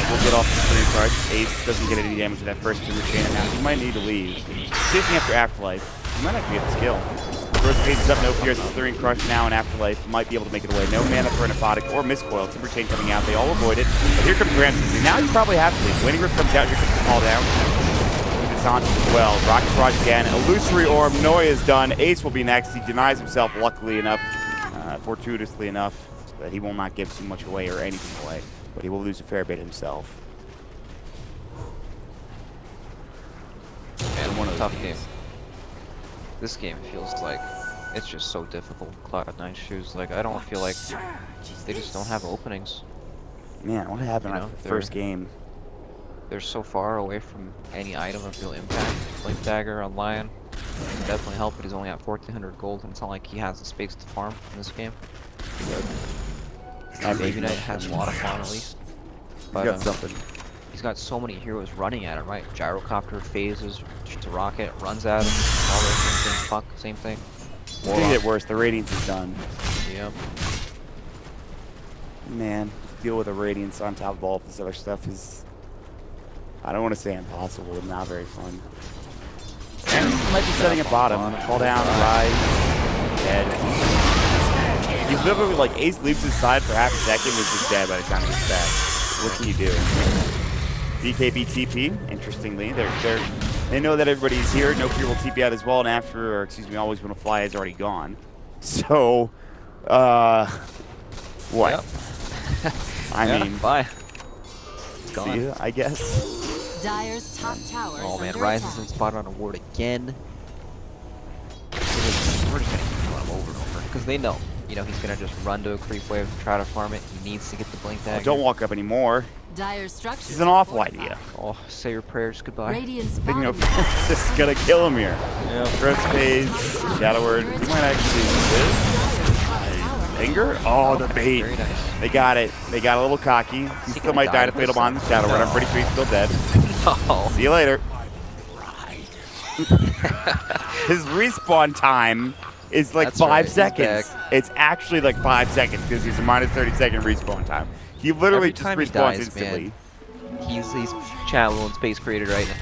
We'll get off the Slithering Crush. Ace doesn't get any damage to that first Timber Chain, and now he might need to leave. Chasing after Afterlife. He might have to get this kill. First Page is up, no fears. Slithering Crush now, and Afterlife might be able to make it away. No mana for an Aphotic or Miscoil. Timber Chain coming out. They all avoid it. But here comes Ramses, and now you probably have to leave. Waiting Rift comes out. Here comes the Call Down. It's on as well. Rocket Barrage again. Illusory Orb. Noya is done. Ace will be next. He denies himself, luckily enough, fortuitously enough, so that he will not give too much away or anything away. But he will lose a fair bit himself. Man, one of the tough games. This game feels like it's just so difficult. Cloud9 shoes. Like, I don't feel like they just don't have openings. Man, what happened after the first game? They're so far away from any item of real impact. Blink Dagger on Lion can definitely help, but he's only at 1400 gold, and it's not like he has the space to farm in this game. Baby Knight has a lot of farm at least. But, He's got something. He's got so many heroes running at him, right? Gyrocopter phases, shoots a rocket, runs at him, all those things. Fuck, same thing. It's gonna get worse. The Radiance is done. Yep. Man, to deal with a Radiance on top of all of this other stuff is... I don't want to say impossible, but not very fun. And might be setting a bottom. Fall down, rise, dead. You literally, like, Ace leaves his side for half a second, was just dead by the time he gets back. What can you do? BKB TP, interestingly. They know that everybody's here. No fear will TP out as well, and after, or excuse me, always when a fly is already gone. So, what? Yep. I mean, bye. It's gone. see ya, I guess. Dyer's top tower. Oh man, under Rise attack. isn't spotted on a ward again. We're just gonna keep killing him over and over because they know, you know, he's gonna just run to a creep wave, try to farm it. He needs to get the blink dagger. Don't walk up anymore. Dyer's structures. This is an are awful fortified. idea. Oh, say your prayers goodbye. Radiant's Thinking bottom of tower this is gonna kill him here. Yeah. Growth phase, Shadow Word. He might actually do this. Anger? Oh, the bait. Very nice. They got it. They got a little cocky. He still might die to Fatal Bond the Shadow Word. I'm pretty sure he's still dead. Oh. See you later. His respawn time is like That's 5 right, he's seconds. back. It's actually like 5 seconds because he's a minus 30-second respawn time. He literally Every just time he respawns dies, instantly. man, he's channel and space created right now.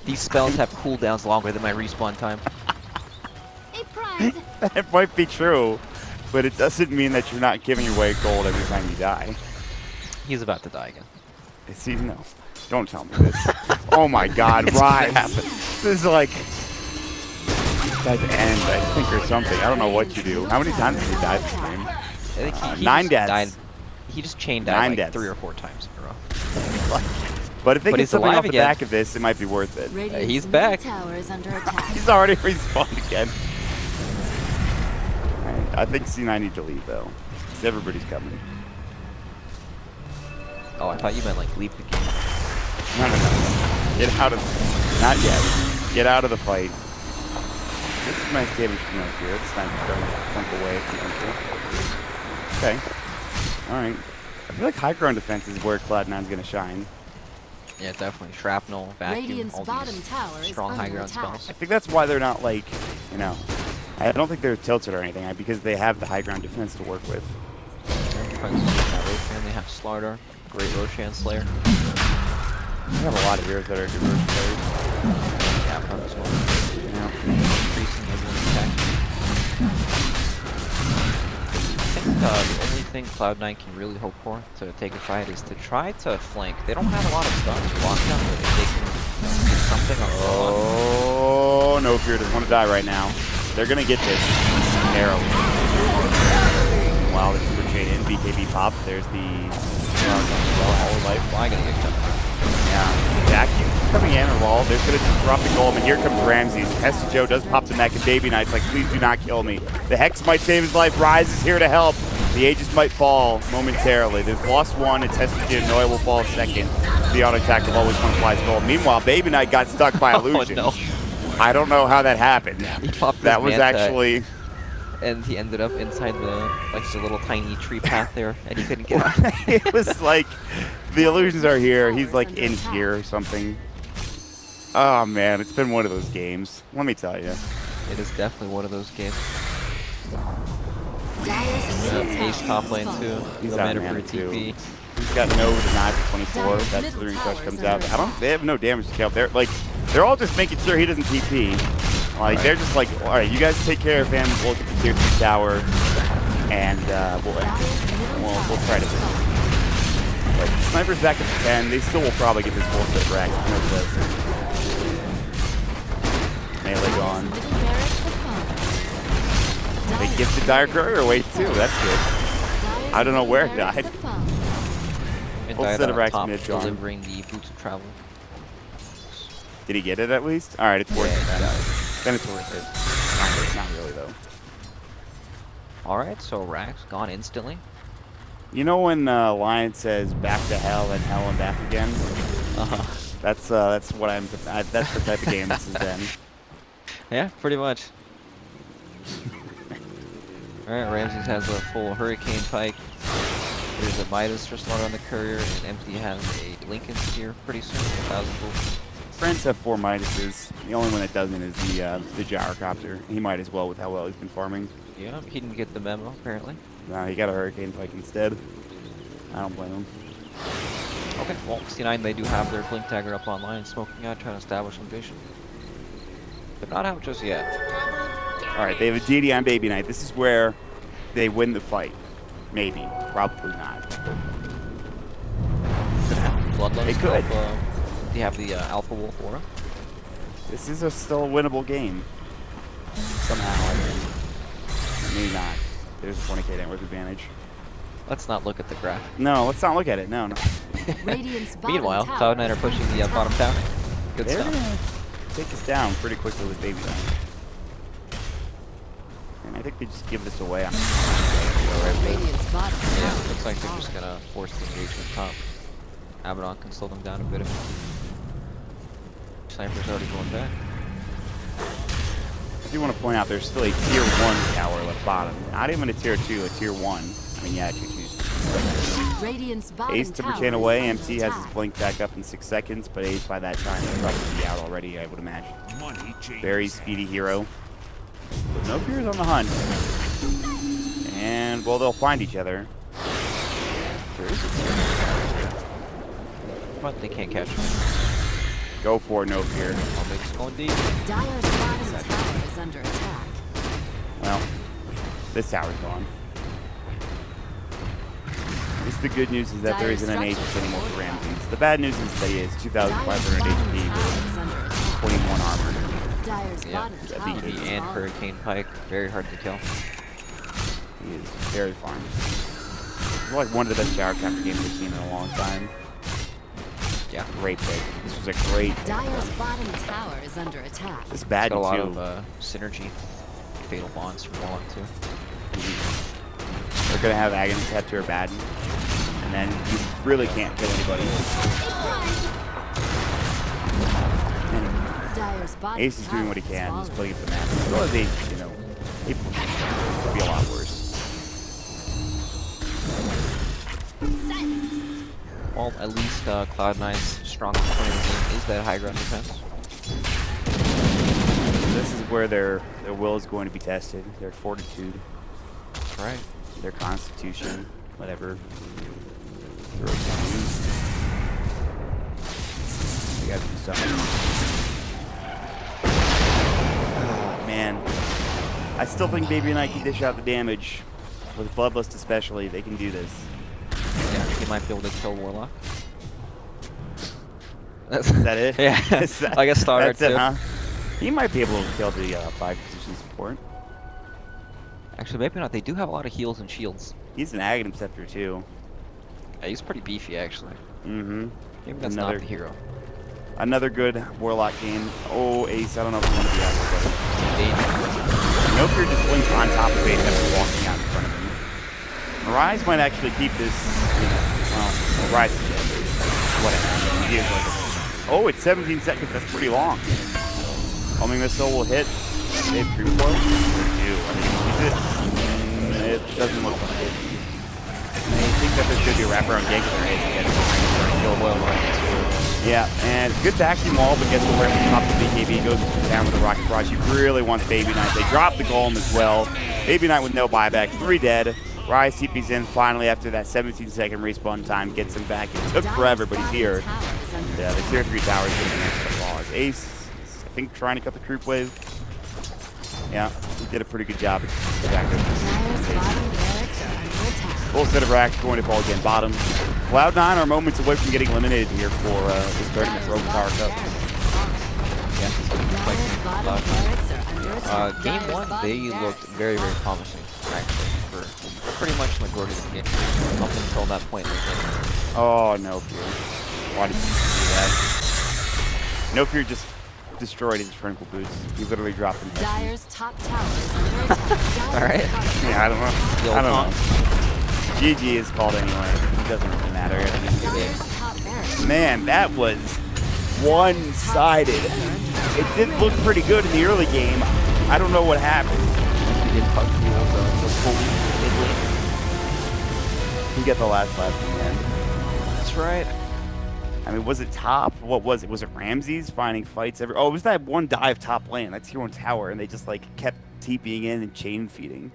These spells have cooldowns longer than my respawn time. A prize. That might be true, but it doesn't mean that you're not giving away gold every time you die. He's about to die again. See, no. Don't tell me this. Oh my God, Rise. This is like type end, I think, or something. I don't know what you do. How many times has he died this game? I think he 9 just deaths. died. He just chain died 9 like deaths. 3 or 4 times in a row. But if they But get he's something alive off the again. back of this, it might be worth it. Radiant's he's middle back. tower is under attack. He's already respawned again. Alright, I think C9 need to leave though. 'Cause everybody's coming. Oh, I thought you meant like leave the game. No. Get out of. Not yet. Get out of the fight. This is nice damage from right here. This time starting to plunk away. Okay. Alright. I feel like high ground defense is where Cloud9's gonna shine. Yeah, definitely. Shrapnel, vacuum, Radiant's all bottom these tower is strong under high ground attack. spells. I think that's why they're not like, you know, I don't think they're tilted or anything, because they have the high ground defense to work with. Roshan, they have Slardar, great Roshan Slayer. They have a lot of heroes that are good versus players. Yeah, from this one. You know. Increasing everyone's attack. I think the only thing Cloud9 can really hope for to take a fight is to try to flank. They don't have a lot of stuns or lockdown, but if they can do something on Oh, no fear doesn't want to die right now. They're going to get this arrow. Wow, the super chain in. BKB pop. There's the all life. Why gonna get cut? Yeah. Vacuum coming in, or wall. They're going to drop the golem, and here comes Ramses. Hesta Joe does pop the mech, and Baby Knight's like, please do not kill me. The Hex might save his life. Rise is here to help. The Aegis might fall momentarily. They've lost one. It's Hesta Joe. Noah will fall second. The auto attack of always one flies gold. Meanwhile, Baby Knight got stuck by illusion. Oh, no. I don't know how that happened. He popped That his was Manta, actually... and he ended up inside the little tiny tree path there, and he couldn't get out. It was like, the illusions are here. He's like in here or something. Oh man, it's been one of those games. Let me tell you. It is definitely one of those games. Dyer's middle tower Ace top lane is too. falling. He's No out mana for mana a too. TP. He's got no deny for 24. That's the ring touch comes out. They have no damage to kill. They're all just making sure he doesn't TP. Like they're just like, all right, you guys take care of him. We'll get the tier 3 tower, and we'll try to. But Sniper's back at the 10. They still will probably get this full set of racks. Melee gone. Middle barracks have fallen. They give the Dire Courier away too. That's good. Dyer's I don't know where it barracks died. have fallen. And Full died set of on racks top, mid gone. delivering the boots of travel. Did he get it at least? All right, it's worth Yeah, it then. got Then it's worth it. Not really though. Alright, so Rax gone instantly. You know when Lion says "back to hell" and "hell" and "back again"? That's what that's the type of game this has been. Yeah, pretty much. Alright, Ramses has a full Hurricane Pike. There's a Midas for Slaughter on the Courier, and Empty has a Lincoln Spear pretty soon, 1,000 gold. Friends have 4 Midases. The only one that doesn't is the Gyrocopter. He might as well with how well he's been farming. Yeah, he didn't get the memo, apparently. No, he got a Hurricane Pike instead. I don't blame him. Okay, well, C9, they do have their Blink Dagger up online, smoking out, trying to establish invasion. They're not out just yet. All right, they have a DD on Baby Knight. This is where they win the fight. Maybe. Probably not. Bloodlust. They could. They have the Alpha Wolf aura. This is still a winnable game. Somehow, I think. Maybe not. There's a 20k network advantage. Let's not look at the graph. No, let's not look at it. No. Radiant's bottom Meanwhile, tower Cloud9 are is pushing under the bottom attack. tower. Good They're stuff. gonna take us down pretty quickly with Baby Knight. And I think they just give this away on Radiant's bottom Yeah, tower looks like is they're just falling. gonna force the engagement top. Abaddon can slow them down a bit. Sniper's already going back. I do want to point out there's still a tier 1 tower left bottom. Not even a tier 2, a tier 1. I mean, yeah, 2-2s. Radiant's bottom Ace to tower chain is away. under MT has his attack. blink back up in 6 seconds, but Ace by that time will probably be out already, I would imagine. Money changes Very speedy hero. But no fears on the hunt. And, well, they'll find each other. There is a tier. But they can't catch him. Go for it, no fear. Almic's going deep. Dyer's bottom tower is under attack. Well, this tower's gone. At least the good news is that there isn't an Aegis anymore for Ramses. The bad news is that he has 2,500 Dyer's HP bottom tower with is under attack. 21 armor. Dyer's Yeah, bottom that'd tower be is good. And falling. Hurricane Pike, very hard to kill. He is very fun. It's like one of the best shower capture games we've seen in a long time. Yeah, Great pick. This was a great pick. Dyer's bottom tower is under attack. This got bad a lot too. of synergy. Fatal bonds from Warlock too. They're gonna have Aghanim tap to her Baden, and then you really can't kill anybody. Anyway, Dyer's bottom Ace is doing what he tower is can, just falling. putting up the map. As well as Ace, you know, it could be a lot worse. Well, at least Cloud9's strongest point of the game is that high ground defense. This is where their will is going to be tested, their fortitude, That's right. their constitution, whatever. They gotta do something. Oh, man. I still think Baby Knight can dish out the damage. With Bloodlust especially, they can do this. Yeah, he might be able to kill Warlock. Is that it? Yeah, Is that- I guess Star That's it, too. huh? He might be able to kill the 5-position support. Actually, maybe not. They do have a lot of heals and shields. He's an Aghanim Scepter, too. Yeah, he's pretty beefy, actually. Mm-hmm. Maybe that's Another- not the hero. Another good Warlock game. Oh, Ace, I don't know if you want to be out there. They- Nope, you're just blink on top of Ace after walking out in front of him. Mirage might actually keep this, you know, well, Mirage is dead. Whatever. He is like a, oh, it's 17 seconds. That's pretty long. Homing missile will hit. They have creep flow? They do. I mean, it doesn't look like it. I think that there should be a wraparound gank in their head to get it. Kill well run. Yeah, and good vacuum wall, but gets away from the top of the BKB, goes down with the rocket barrage. He really wants Baby Knight. They drop the golem as well. Baby Knight with no buyback, 3 dead. Rise TP's in finally after that 17-second respawn time, gets him back. It took forever, but he's here. And the tier 3 tower is getting next to Claws. Ace is, I think, trying to cut the creep wave. Yeah, he did a pretty good job. Dyer's bottom barracks are under attack. Full set of racks going to fall again bottom. Cloud9 are moments away from getting eliminated here for this tournament for Overpower Cup. Yeah, it's gonna be quite Dyer's bottom tough. barracks are under attack. Game Dyer's 1, bottom they barracks looked is very, very falling. promising, actually, for pretty much the majority of the game. Up until that point in the game. Oh, no fear. Why did you do that? No fear just destroyed his tranquil boots. He literally dropped them. Dyer's top tower is under attack. Alright. Yeah, I don't know. I don't know. GG is called anyway. It doesn't really matter. Dyer's top barracks. Man, that was one-sided. It did look pretty good in the early game. I don't know what happened. He did pug the full mid lane. He got the last lap in the end. That's right. I mean, was it top? What was it? Was it Ramses finding fights every? Oh, it was that one dive top lane. That's tier 1 tower, and they just like kept TPing in and chain feeding.